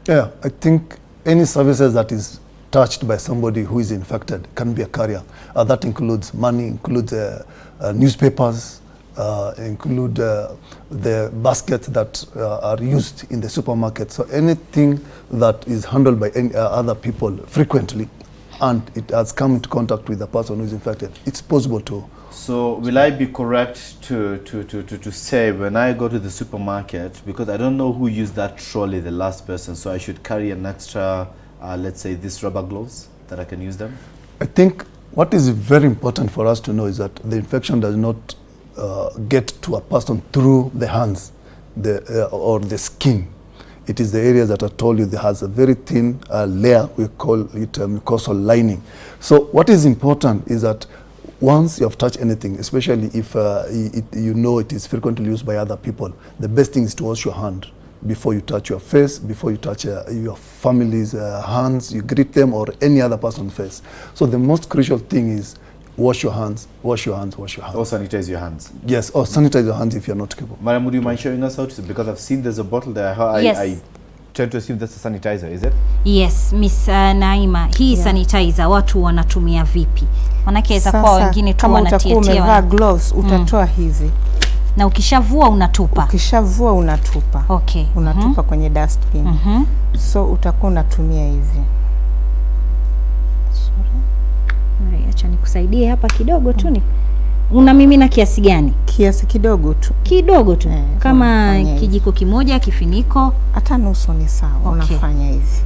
S2: Yeah, I think any services that is touched by somebody who is infected can be a carrier. That includes money, includes newspapers, include the baskets that are used in the supermarket. So anything that is handled by any other people frequently and it has come into contact with the person who is infected, it's possible to.
S1: So will I be correct to say when I go to the supermarket, because I don't know who used that trolley, the last person, so I should carry an extra, let's say, these rubber gloves that I can use them?
S2: I think what is very important for us to know is that the infection does not get to a person through the hands or the skin. It is the areas that I told you that has a very thin layer, we call it mucosal lining. So what is important is that once you have touched anything, especially if you know it is frequently used by other people, the best thing is to wash your hand before you touch your face, before you touch your family's hands, you greet them or any other person's face. So the most crucial thing is wash your hands, wash your hands, wash your hands.
S1: Or sanitize your hands.
S2: Yes, or sanitize your hands if you're not capable.
S1: Madam, would you mind showing us how to, because I've seen there's a bottle there.
S5: Yes.
S1: I tend to assume that's a sanitizer, is it?
S5: Yes, Miss Naima, hii sanitizer watu wanatumia vipi? Manake weza kwa wengine tu wanatiatia.
S11: Kama utakuwa umevaa gloves, utatoa hivi.
S5: Na ukishavua unatupa.
S11: Ukishavua unatupa.
S5: Okay.
S11: Unatupa kwenye dustbin. So utakuwa unatumia hivi.
S5: Acha nikusaidie hapa kidogo tu ni. Unamimina kiasi gani?
S11: Kiasi kidogo tu.
S5: Kidogo tu. Kama kijiko kimoja, kifiniko,
S11: hata nusu ni sawa. Unafanya hivi.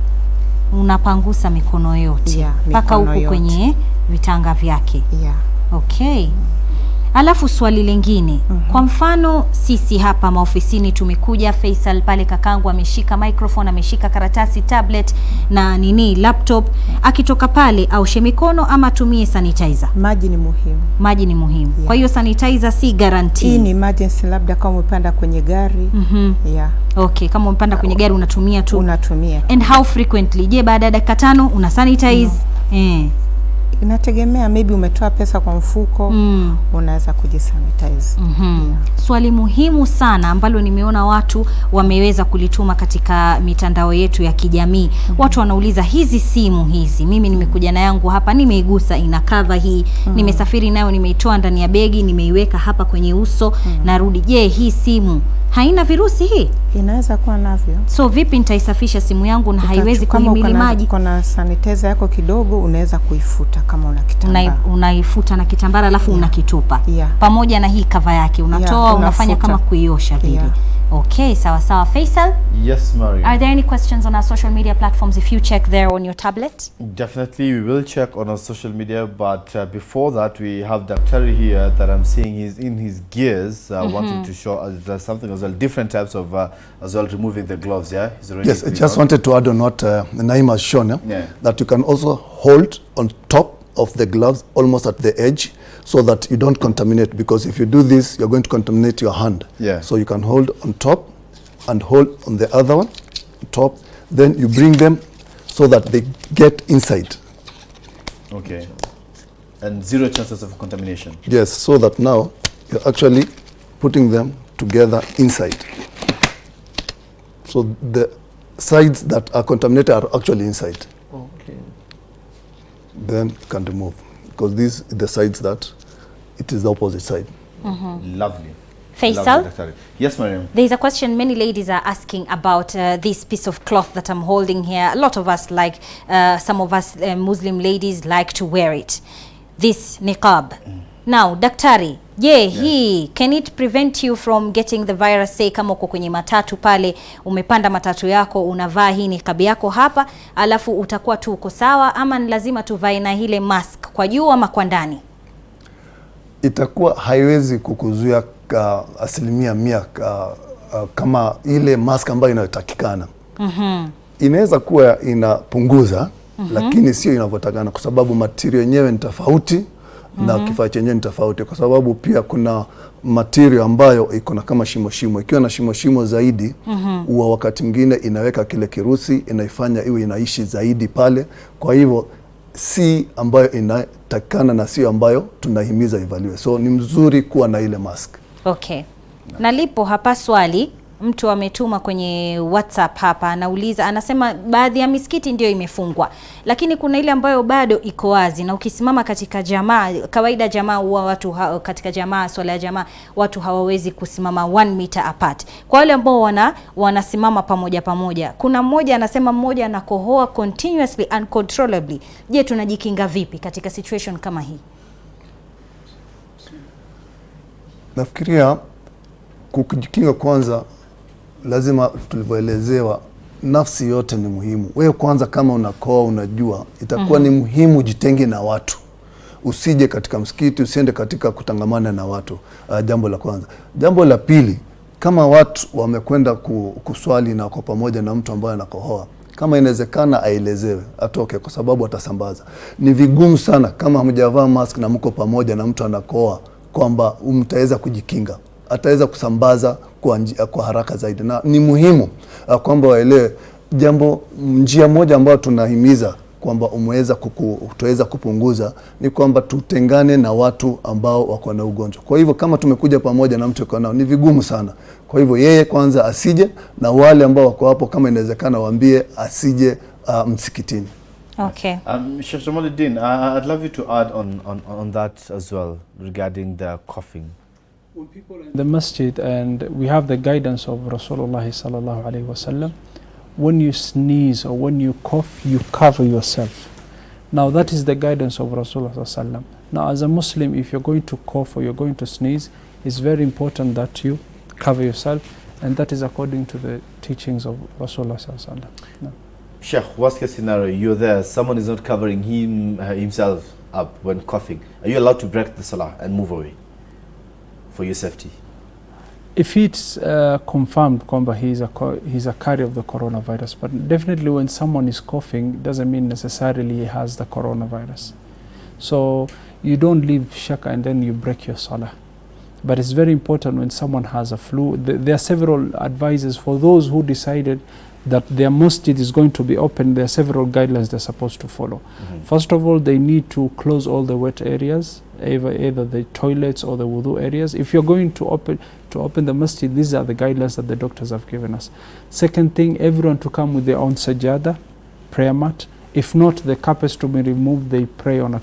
S5: Unapangusa mikono yote mpaka huko kwenye vitanga vyake. Okay. Alafu swali lingine, kwa mfano sisi hapa maofisini tumekuja, Faisal pale kakangu ameshika microphone, ameshika karatasi, tablet na laptop, akitoka pale aoshe mikono ama tumie sanitizer?
S11: Maji ni muhimu.
S5: Maji ni muhimu. Kwa hiyo sanitizer si guarantee.
S11: Hii ni emergency, labda kama umepanda kwenye gari.
S5: Okay, kama umepanda kwenye gari unatumia tu.
S11: Unatumia.
S5: And how frequently? Je, baada ya dakika 5 una sanitize?
S11: Inategemea, maybe umetoa pesa kwa mfuko, unaweza kujisanitize.
S5: Swali muhimu sana ambalo nimeona watu wameweza kulituma katika mitandao yetu ya kijamii. Watu wanauliza hizi simu hizi, mimi nimekuja na yangu hapa, nimeigusa ina cover hii, nimesafiri nayo, nimeitoa ndani ya begi, nimeiweka hapa kwenye uso, narudi. Je, hii simu haina virusi hii?
S11: Inaweza kuwa navyo.
S5: So vipi nitaisafisha simu yangu na haiwezi kuhimili maji?
S11: Kuna sanitizer yako kidogo, unaweza kuifuta kama una kitambara.
S5: Unaifuta na kitambara alafu unakitupa. Pamoja na hii cover yake unatoa, unafanya kama kuiosha vile. Okay, sawa sawa. Faisal?
S1: Yes, Mariam.
S5: Are there any questions on our social media platforms if you check there on your tablet?
S1: Definitely, we will check on our social media, but before that, we have Dr. here that I'm seeing he's in his gears, wanting to show us something as well, different types of, as well, removing the gloves,
S2: Yes, I just wanted to add on what Naima has shown, that you can also hold on top of the gloves, almost at the edge, so that you don't contaminate, because if you do this, you're going to contaminate your hand. So you can hold on top and hold on the other one, top, then you bring them so that they get inside.
S1: Okay. And zero chances of contamination.
S2: Yes, so that now you're actually putting them together inside. So the sides that are contaminated are actually inside.
S1: Okay.
S2: Then you can remove, because these are the sides that it is the opposite side.
S1: Lovely.
S5: Faisal?
S1: Lovely. Yes, Mariam.
S5: There is a question many ladies are asking about this piece of cloth that I'm holding here. A lot of us like, some of us Muslim ladies like to wear it. This niqab. Now, daktari, hii, can it prevent you from getting the virus? Say kama uko kwenye matatu pale, umepanda matatu yako, unavaa hii niqab yako hapa, alafu utakuwa tu uko sawa, ama ni lazima tuvae na ile mask kwa juu ama kwa ndani?
S2: Itakuwa haiwezi kukuzuia asilimia 100 kama ile mask ambayo inayotakikana. Inaweza kuwa inapunguza, lakini sio inavyotakana, kwa sababu material yenyewe ni tofauti na kifaa chenyewe ni tofauti, kwa sababu pia kuna material ambayo iko na kama shimo. Ikiwa na shimo zaidi, huwa wakati mwingine inaweka kile kirusi, inaifanya iwe inaishi zaidi pale. Kwa hivyo si ambayo inatakana na sio ambayo tunahimiza ivaliwe. So ni mzuri kuwa na ile mask.
S5: Okay. Nalipo hapa swali, mtu ametuma kwenye WhatsApp hapa, anauliza, anasema baadhi ya misikiti ndio imefungwa, lakini kuna ile ambayo bado iko wazi, na ukisimama katika jamaa, kawaida jamaa huwa watu katika jamaa, swala ya jamaa, watu hawawezi kusimama 1 meter apart. Kwa wale ambao wanasimama pamoja, kuna mmoja anasema mmoja anakohoa continuously uncontrollably. Je, tunajikinga vipi katika situation kama hii?
S2: Nafikiria kujikinga kwanza, lazima tulivyoelezewa, nafsi yote ni muhimu. Wewe kwanza kama unakoa, unajua itakuwa ni muhimu jitenge na watu. Usije katika msikiti, usiende katika kutangamana na watu. Jambo la kwanza. Jambo la pili, kama watu wamekwenda kuswali na kwa pamoja na mtu ambaye anakohoa, kama inawezekana aelezewe, atoke, kwa sababu atasambaza. Ni vigumu sana kama hamjavaa mask na mko pamoja na mtu anakoa, kwamba mtaweza kujikinga, ataweza kusambaza kwa haraka zaidi. Na ni muhimu kwamba waelewe njia moja ambayo tunahimiza kwamba tutaweza kupunguza ni kwamba tutengane na watu ambao wako na ugonjwa. Kwa hivyo kama tumekuja pamoja na mtu nao, ni vigumu sana. Kwa hivyo yeye kwanza asije, na wale ambao wako hapo kama inawezekana waambie asije msikitini.
S5: Okay.
S1: Sheikh Jamaluddin, I'd love you to add on that as well regarding the coughing.
S4: When people are in the masjid, and we have the guidance of Rasulullah sallallahu alaihi wasallam, when you sneeze or when you cough, you cover yourself. Now that is the guidance of Rasulullah sallallahu alaihi wasallam. Now as a Muslim, if you're going to cough or you're going to sneeze, it's very important that you cover yourself, and that is according to the teachings of Rasulullah sallallahu alaihi wasallam. No.
S1: Sheikh, worst case scenario, you're there, someone is not covering himself up when coughing. Are you allowed to break the salah and move away for your safety?
S4: If it's confirmed he's a carrier of the coronavirus, but definitely when someone is coughing, it doesn't mean necessarily he has the coronavirus. So you don't leave shaka and then you break your salah. But it's very important when someone has a flu. There are several advices for those who decided that their masjid is going to be open. There are several guidelines they're supposed to follow. First of all, they need to close all the wet areas, either the toilets or the wudu areas. If you're going to open the masjid, these are the guidelines that the doctors have given us. Second thing, everyone to come with their own sajada, prayer mat. If not, the carpets to be removed. They pray on a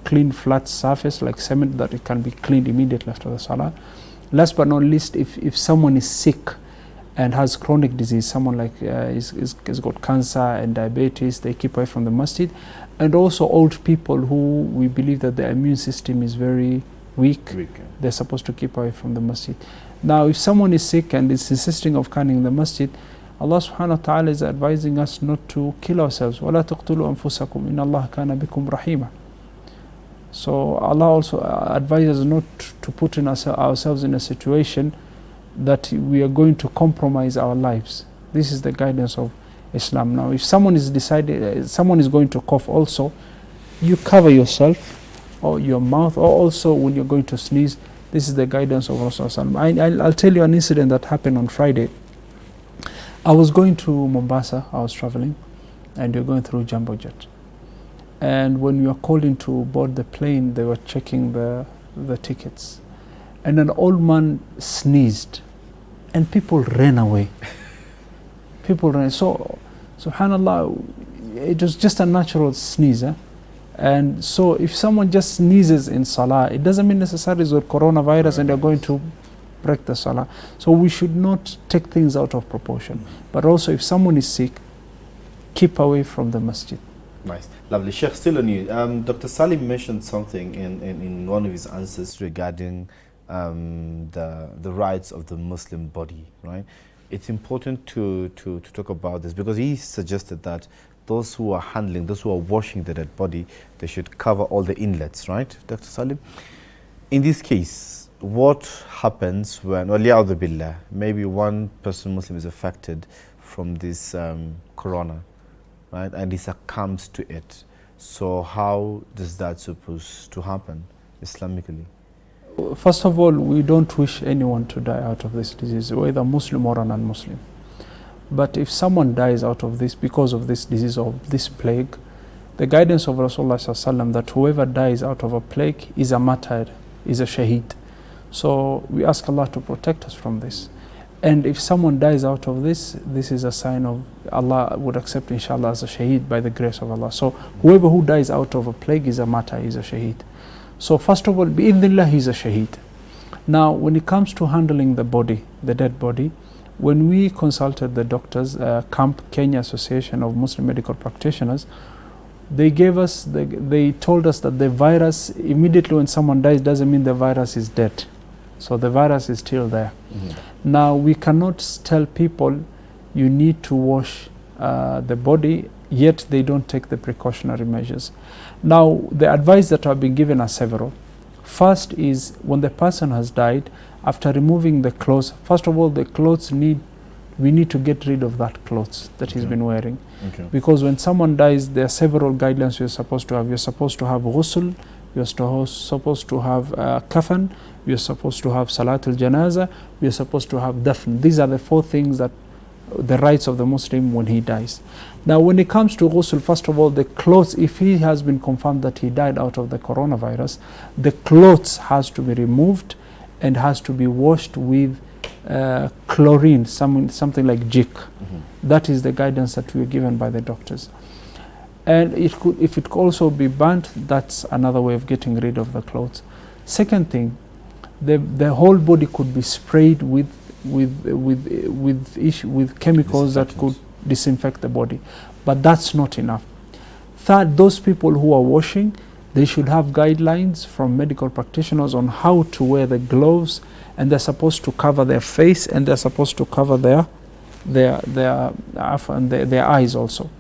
S4: clean flat surface like cement, that it can be cleaned immediately after the salah. Last but not least, if someone is sick and has chronic disease, someone like has got cancer and diabetes, they keep away from the masjid. And also old people who we believe that their immune system is very weak, they're supposed to keep away from the masjid. Now if someone is sick and is insisting of coming in the masjid, Allah subhanahu wa ta'ala is advising us not to kill ourselves. وَلَا تَقْتُلُوا أَنفُسَكُمْ إِنَّ اللَّهَ كَانَ بِكُمْ رَحِيمًا. So Allah also advises not to put ourselves in a situation that we are going to compromise our lives. This is the guidance of Islam. Now if someone is going to cough also, you cover yourself or your mouth, or also when you're going to sneeze. This is the guidance of Rasulullah. I'll tell you an incident that happened on Friday. I was going to Mombasa, I was traveling, and you're going through Jumbo Jet. And when we were calling to board the plane, they were checking the tickets. And an old man sneezed, and people ran away. People ran. So, subhanallah, it was just a natural sneeze. And so if someone just sneezes in salah, it doesn't mean necessarily it's with coronavirus and they're going to break the salah. So we should not take things out of proportion. But also if someone is sick, keep away from the masjid.
S1: Nice. Lovely. Sheikh, still on you. Dr. Salim mentioned something in one of his answers regarding the rights of the Muslim body, right? It's important to talk about this, because he suggested that those who are handling, those who are washing the dead body, they should cover all the inlets, right, Dr. Salim? In this case, what happens when, waliyadhu billah, maybe one person Muslim is affected from this corona, right, and he succumbs to it? So how does that supposed to happen Islamically?
S4: First of all, we don't wish anyone to die out of this disease, whether Muslim or a non-Muslim. But if someone dies out of this because of this disease or this plague, the guidance of Rasulullah ﷺ that whoever dies out of a plague is a martyr, is a shaheed. So we ask Allah to protect us from this. And if someone dies out of this, this is a sign of Allah would accept inshallah as a shaheed by the grace of Allah. So whoever who dies out of a plague is a martyr, is a shaheed. So first of all, bi'idhnillah, he is a shaheed. Now when it comes to handling the body, the dead body, when we consulted the doctors, CAMP, Kenya Association of Muslim Medical Practitioners, they told us that the virus, immediately when someone dies, doesn't mean the virus is dead. So the virus is still there. Now we cannot tell people you need to wash the body, yet they don't take the precautionary measures. Now the advice that have been given are several. First is when the person has died, after removing the clothes, first of all the clothes need we need to get rid of that clothes that he's been wearing. Because when someone dies, there are several guidelines you're supposed to have. You're supposed to have ghusl, you're supposed to have kafan, you're supposed to have salat al-janaza, you're supposed to have dafn. These are the 4 things that the rights of the Muslim when he dies. Now when it comes to ghusl, first of all, the clothes, if he has been confirmed that he died out of the coronavirus, the clothes has to be removed and has to be washed with chlorine, something like jik. That is the guidance that we were given by the doctors. And if it could also be burnt, that's another way of getting rid of the clothes. Second thing, the whole body could be sprayed with chemicals that could disinfect the body, but that's not enough. Third, those people who are washing, they should have guidelines from medical practitioners on how to wear the gloves, and they're supposed to cover their face, and they're supposed to cover their eyes also.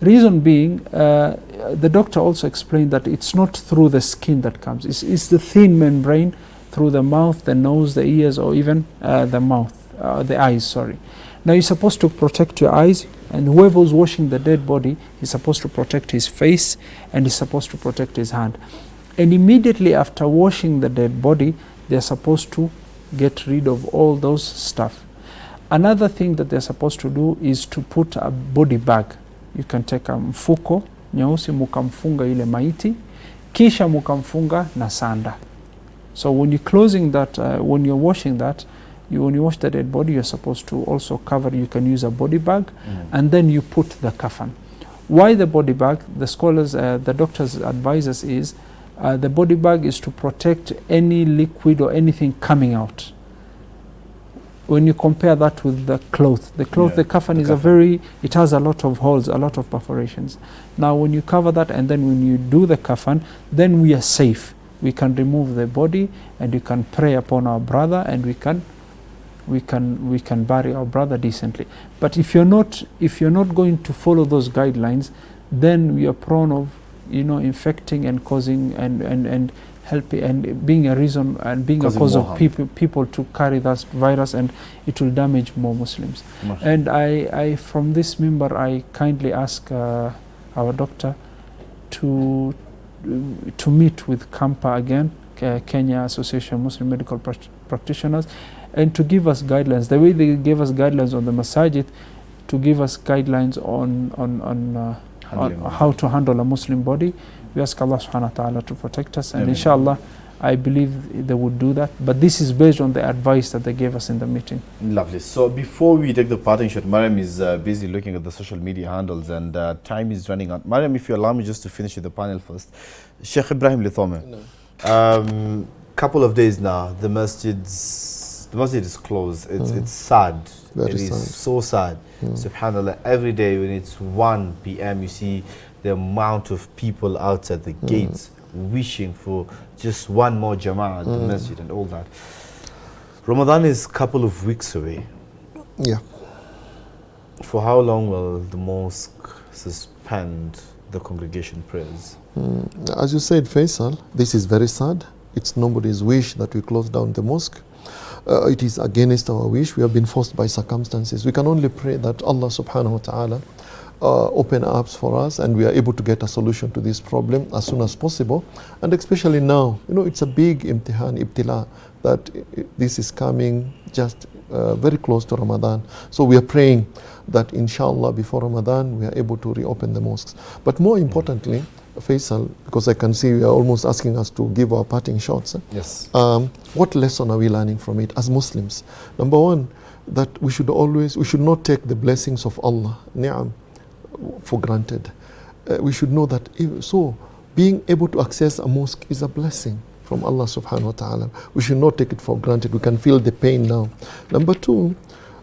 S4: Reason being, the doctor also explained that it's not through the skin that comes, it's the thin membrane through the mouth, the nose, the ears, or even the eyes, sorry. Now you're supposed to protect your eyes, and whoever's washing the dead body, he's supposed to protect his face, and he's supposed to protect his hand. And immediately after washing the dead body, they're supposed to get rid of all those stuff. Another thing that they're supposed to do is to put a body bag. You can take a mfuko nyeusi, mukamfunga ile maiti, kisha mukamfunga na sanda. So when you're closing that, when you're washing that, when you wash the dead body, you're supposed to also cover. You can use a body bag, and then you put the kafan. Why the body bag? The scholars, the doctors advise us is the body bag is to protect any liquid or anything coming out. When you compare that with the cloth, the kafan is it has a lot of holes, a lot of perforations. Now when you cover that, and then when you do the kafan, then we are safe. We can remove the body, and we can pray upon our brother, and we can bury our brother decently. But if you're not going to follow those guidelines, then we are prone of infecting and causing and helping and being a reason and being causing a cause of people to carry that virus, and it will damage more Muslims. And I from this member, I kindly ask our doctor to meet with KAMPA again, Kenya Association of Muslim Medical Practitioners, and to give us guidelines, the way they gave us guidelines on the masajid, to give us guidelines on how to handle a Muslim body. We ask Allah subhanahu wa ta'ala to protect us, and inshallah I believe they would do that, but this is based on the advice that they gave us in the meeting.
S1: Lovely. So before we take the parting shot, Mariam is busy looking at the social media handles, and time is running out. Mariam, if you allow me just to finish with the panel first. Sheikh Ibrahim Lithome, couple of days now, the masjid is closed. It's sad. It is so sad. Subhanallah, every day when it's 1 p.m. you see the amount of people outside the gates wishing for just one more jama'ah at the masjid and all that. Ramadan is a couple of weeks away.
S3: Yeah.
S1: For how long will the mosque suspend the congregation prayers?
S3: As you said, Faisal, this is very sad. It's nobody's wish that we close down the mosque. It is against our wish. We have been forced by circumstances. We can only pray that Allah subhanahu wa ta'ala open up for us, and we are able to get a solution to this problem as soon as possible. And especially now, it's a big ibtila, that this is coming just very close to Ramadan. So we are praying that inshallah before Ramadan we are able to reopen the mosques. But more importantly, Faisal, because I can see you are almost asking us to give our parting shots.
S1: Yes.
S3: What lesson are we learning from it as Muslims? Number one, that we should not take the blessings of Allah, ni'am, for granted. We should know that being able to access a mosque is a blessing from Allah subhanahu wa ta'ala. We should not take it for granted. We can feel the pain now. Number two,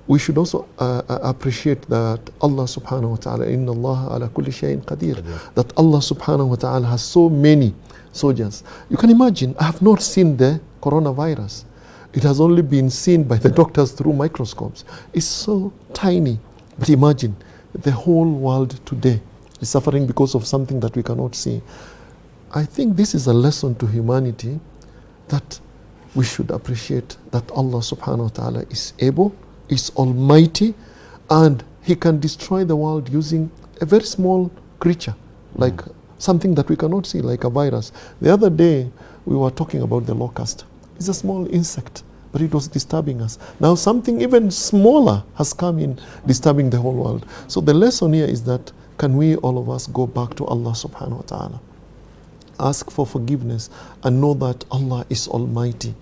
S3: we should also appreciate that Allah subhanahu wa ta'ala, inna Allah ala kulli shayin qadir, that Allah subhanahu wa ta'ala has so many soldiers. You can imagine, I have not seen the coronavirus. It has only been seen by the doctors through microscopes. It's so tiny. But imagine, the whole world today is suffering because of something that we cannot see. I think this is a lesson to humanity, that we should appreciate that Allah subhanahu wa ta'ala is able, is almighty and he can destroy the world using a very small creature, like something that we cannot see, like a virus. The other day, we were talking about the locust. It's a small insect, but it was disturbing us. Now something even smaller has come in, disturbing the whole world. So the lesson here is that, can we, all of us, go back to Allah subhanahu wa ta'ala, ask for forgiveness, and know that Allah is almighty.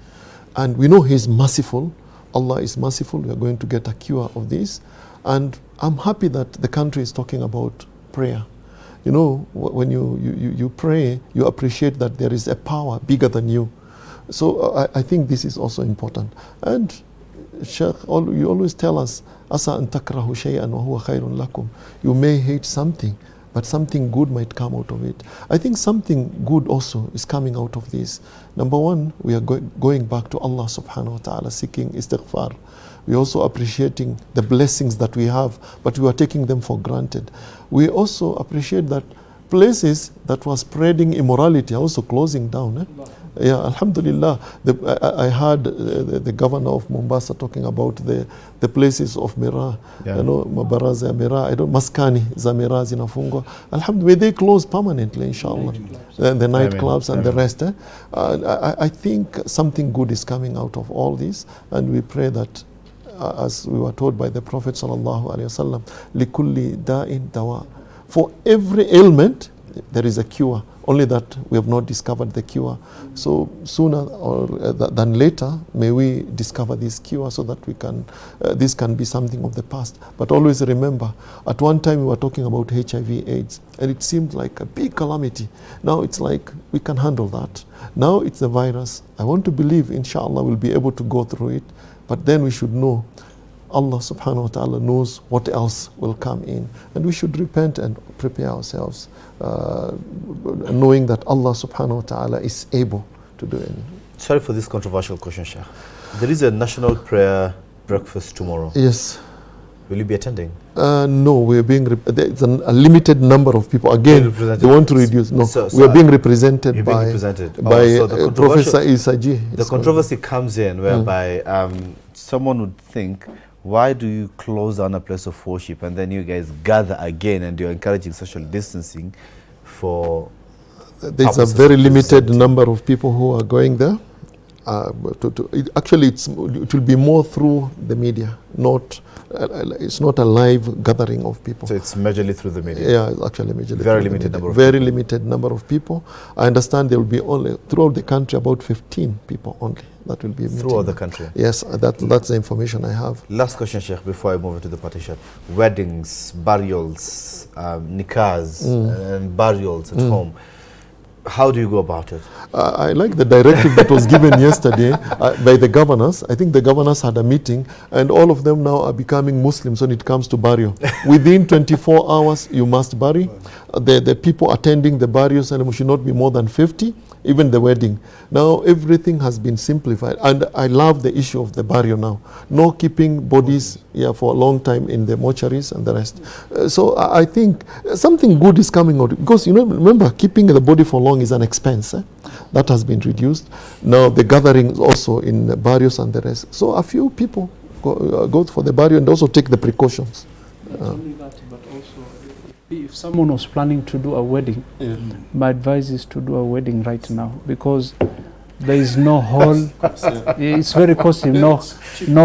S3: And we know He is merciful. Allah is merciful. We are going to get a cure of this. And I'm happy that the country is talking about prayer. You know, when you pray, you appreciate that there is a power bigger than you. So I think this is also important. And Sheikh, you always tell us, Asa an takrahu shay'an wa huwa khayrun lakum. You may hate something, but something good might come out of it. I think something good also is coming out of this. Number one, we are going back to Allah subhanahu wa ta'ala, seeking istighfar. We're also appreciating the blessings that we have, but we are taking them for granted. We also appreciate that places that were spreading immorality are also closing down. Yeah, alhamdulillah. I heard the governor of Mombasa talking about the places of Mira. You know, Mabaraza Mira, I don't, Maskani Zamira zinafungwa. Alhamdulillah, they close permanently, inshallah. The nightclubs and the rest. I think something good is coming out of all this, and we pray that, as we were told by the Prophet sallallahu alaihi wasallam, likulli da'in dawa. For every ailment, there is a cure. Only that we have not discovered the cure. So sooner than later, may we discover this cure so that we can, this can be something of the past. But always remember, at one time we were talking about HIV/AIDS, and it seemed like a big calamity. Now it's like we can handle that. Now it's a virus. I want to believe, inshallah, we'll be able to go through it. But then we should know Allah subhanahu wa ta'ala knows what else will come in. And we should repent and prepare ourselves, knowing that Allah subhanahu wa ta'ala is able to do anything.
S1: Sorry for this controversial question, Sheikh. There is a national prayer breakfast tomorrow.
S3: Yes.
S1: Will you be attending?
S3: No, we are being, there's a limited number of people. Again, they want to reduce. No, we are being represented by Professor Isaji.
S1: The controversy comes in whereby someone would think, why do you close down a place of worship and then you guys gather again and you're encouraging social distancing for...
S3: There's a very limited number of people who are going there. Actually, it will be more through the media, not... it's not a live gathering of people.
S1: So it's majorly through the media?
S3: Yeah, it's actually majorly.
S1: Very limited number of
S3: people. Very limited number of people. I understand there will be only, throughout the country, about 15 people only. That will be
S1: throughout the country?
S3: Yes, that's the information I have.
S1: Last question, Sheikh, before I move into the partition. Weddings, burials, nikahs, and burials at home. How do you go about it?
S3: I like the directive that was given yesterday by the governors. I think the governors had a meeting, and all of them now are becoming Muslims when it comes to burial. Within 24 hours, you must bury. The people attending the burial ceremony should not be more than 50, even the wedding. Now, everything has been simplified, and I love the issue of the burial now. No keeping bodies for a long time in the mortuaries and the rest. So I think something good is coming out, because, you know, remember, keeping the body for long is an expense. That has been reduced. Now the gatherings also in the burials and the rest. So a few people go for the burial and also take the precautions.
S4: Not only that, but also if someone was planning to do a wedding, my advice is to do a wedding right now, because there is no hall. It's very costly. No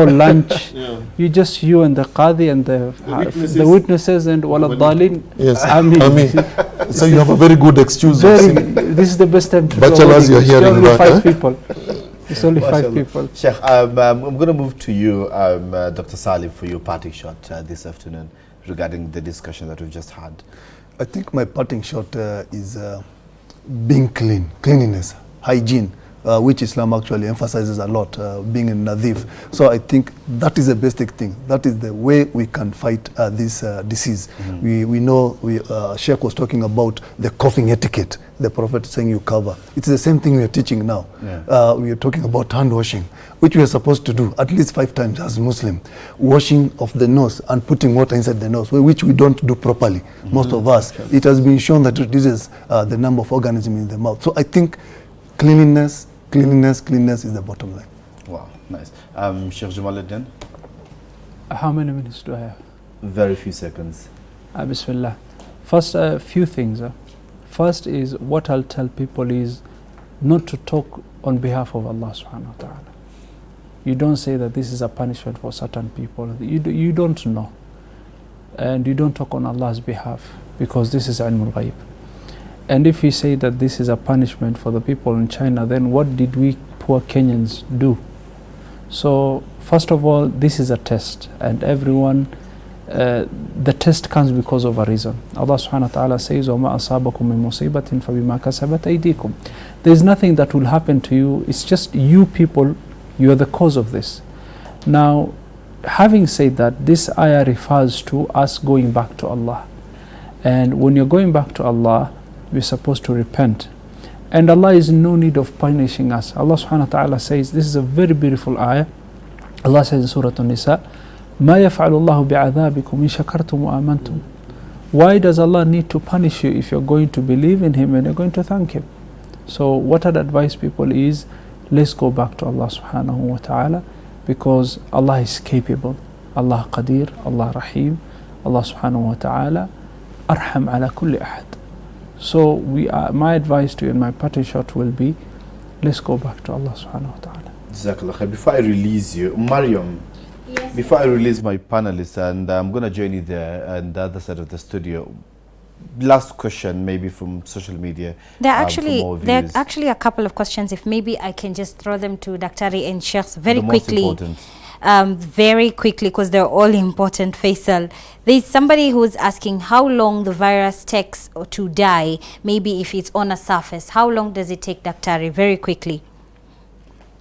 S4: lunch. You just you and the qadi and the witnesses and walad dalin.
S3: Yes. Ameen. So you have a very good excuse.
S4: This is the best time to
S3: bachelors, you're hearing
S4: only
S3: that.
S4: 5 people. It's only 5 people.
S1: Sheikh, I'm going to move to you, Dr. Salim, for your parting shot this afternoon regarding the discussion that we've just had.
S2: I think my parting shot is being clean, cleanliness, hygiene. Which Islam actually emphasizes a lot, being in nadif. So I think that is the basic thing. That is the way we can fight this disease. We know, Sheikh was talking about the coughing etiquette, the Prophet saying you cover. It's the same thing we are teaching now. We are talking about hand washing, which we are supposed to do at least 5 times as Muslim. Washing of the nose and putting water inside the nose, which we don't do properly, most of us. It has been shown that it reduces the number of organisms in the mouth. So I think cleanliness is the bottom line.
S1: Wow, nice. Sheikh Jamaluddin?
S4: How many minutes do I have?
S1: Very few seconds.
S4: Bismillah. First, a few things. First is, what I'll tell people is not to talk on behalf of Allah subhanahu wa ta'ala. You don't say that this is a punishment for certain people. You don't know. And you don't talk on Allah's behalf, because this is ilmul ghaib. And if you say that this is a punishment for the people in China, then what did we poor Kenyans do? So first of all, this is a test, and everyone, the test comes because of a reason. Allah subhanahu wa ta'ala says, وَمَا أَصَابَكُم مِّن مُّصِيبَةٍ فَبِمَا كَسَبَتْ أَيْدِيكُم. There is nothing that will happen to you. It's just you people, you are the cause of this. Now, having said that, this ayah refers to us going back to Allah. And when you're going back to Allah, we're supposed to repent. And Allah is in no need of punishing us. Allah subhanahu wa ta'ala says, this is a very beautiful ayah. Allah says in Surah An-Nisa, مَا يَفْعَلُ اللَّهُ بِعَذَابِكُمْ إِن شَكَرْتُمْ وَآمَنْتُمْ. Why does Allah need to punish you if you're going to believe in Him and you're going to thank Him? So what I'd advise people is, let's go back to Allah subhanahu wa ta'ala, because Allah is capable. Allah Qadir, Allah Rahim, Allah subhanahu wa ta'ala, Arham ala kulli ahad. So my advice to you and my parting shot will be, let's go back to Allah subhanahu wa ta'ala.
S1: Jazakallah khair. Before I release you, Mariam, yes, before I release my panelists, and I'm going to join you there on the other side of the studio, last question maybe from social media.
S5: There are actually a couple of questions, if maybe I can just throw them to Daktari and Sheikhs very quickly. Very quickly, because they're all important. Faisal, there's somebody who's asking how long the virus takes to die, maybe if it's on a surface. How long does it take, Daktari? Very quickly.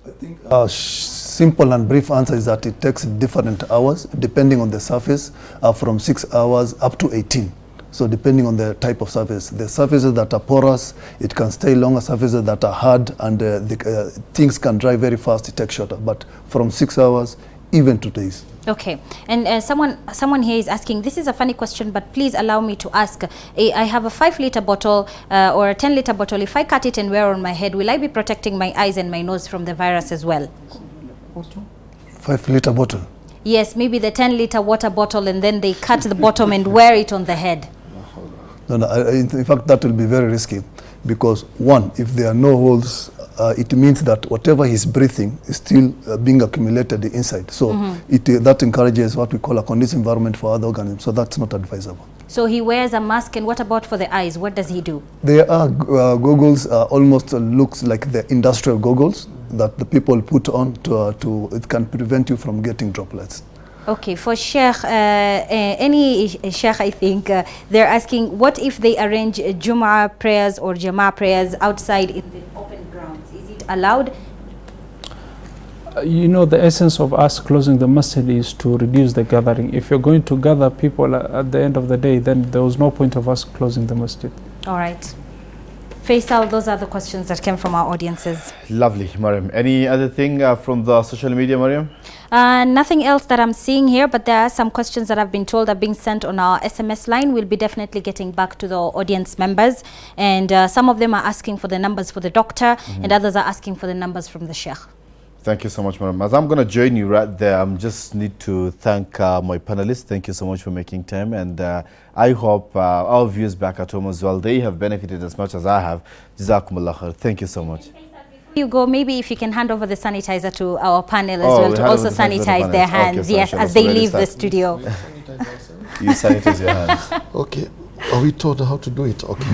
S2: I think simple and brief answer is that it takes different hours depending on the surface, from 6 hours up to 18. So depending on the type of surface, the surfaces that are porous, it can stay longer. Surfaces that are hard and things can dry very fast, it takes shorter. But from 6 hours, even 2 days.
S5: Okay, and someone here is asking, this is a funny question, but please allow me to ask. I have a 5-liter bottle or a 10-liter bottle. If I cut it and wear on my head, will I be protecting my eyes and my nose from the virus as well?
S2: 5-liter bottle?
S5: Yes, maybe the 10-liter water bottle, and then they cut the bottom and wear it on the head.
S2: No, in fact, that will be very risky, because one, if there are no holes, it means that whatever he's breathing is still being accumulated inside. So that encourages what we call a conducive environment for other organisms. So that's not advisable.
S5: So he wears a mask, and what about for the eyes? What does he do?
S2: There are goggles, almost looks like the industrial goggles that the people put on to it can prevent you from getting droplets.
S5: Okay, for Sheikh, any Sheikh, I think they're asking, what if they arrange Jum'ah prayers or Jama'ah prayers outside in the open grounds? Is it allowed?
S4: You know, the essence of us closing the masjid is to reduce the gathering. If you're going to gather people at the end of the day, then there was no point of us closing the masjid.
S5: All right. Faisal, those are the questions that came from our audiences.
S1: Lovely, Mariam. Any other thing from the social media, Mariam?
S5: Nothing else that I'm seeing here, but there are some questions that I've been told are being sent on our SMS line. We'll be definitely getting back to the audience members. And some of them are asking for the numbers for the doctor, and others are asking for the numbers from the Sheikh.
S1: Thank you so much, Madam. As I'm going to join you right there, I just need to thank my panelists. Thank you so much for making time. And I hope our viewers back at home as well, they have benefited as much as I have. Jazakumullah khair. Thank you so much.
S5: You go, maybe if you can hand over the sanitizer to our panel as well, to also sanitize their hands, okay, yes, as they leave the studio.
S1: You sanitize your hands.
S3: Okay. Are we taught how to do it? Okay.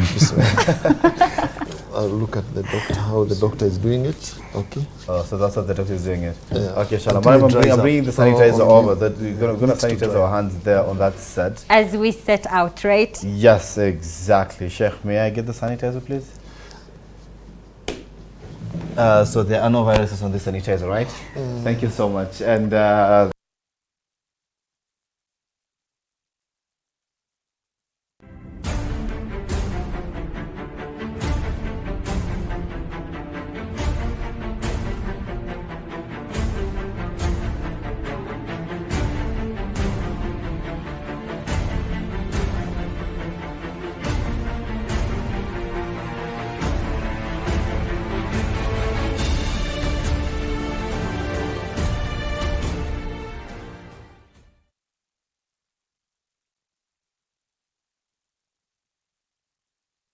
S3: I'll look at the doctor, how the doctor is doing it. Okay.
S1: Oh, so that's how the doctor is doing it.
S3: Yeah.
S1: Okay, Shalom. I'm bringing the sanitizer over. That we're going to sanitize our hands there on that set.
S5: As we set out, right?
S1: Yes, exactly. Sheikh, may I get the sanitizer, please? So there are no viruses on this sanitizer, right? Thank you so much. And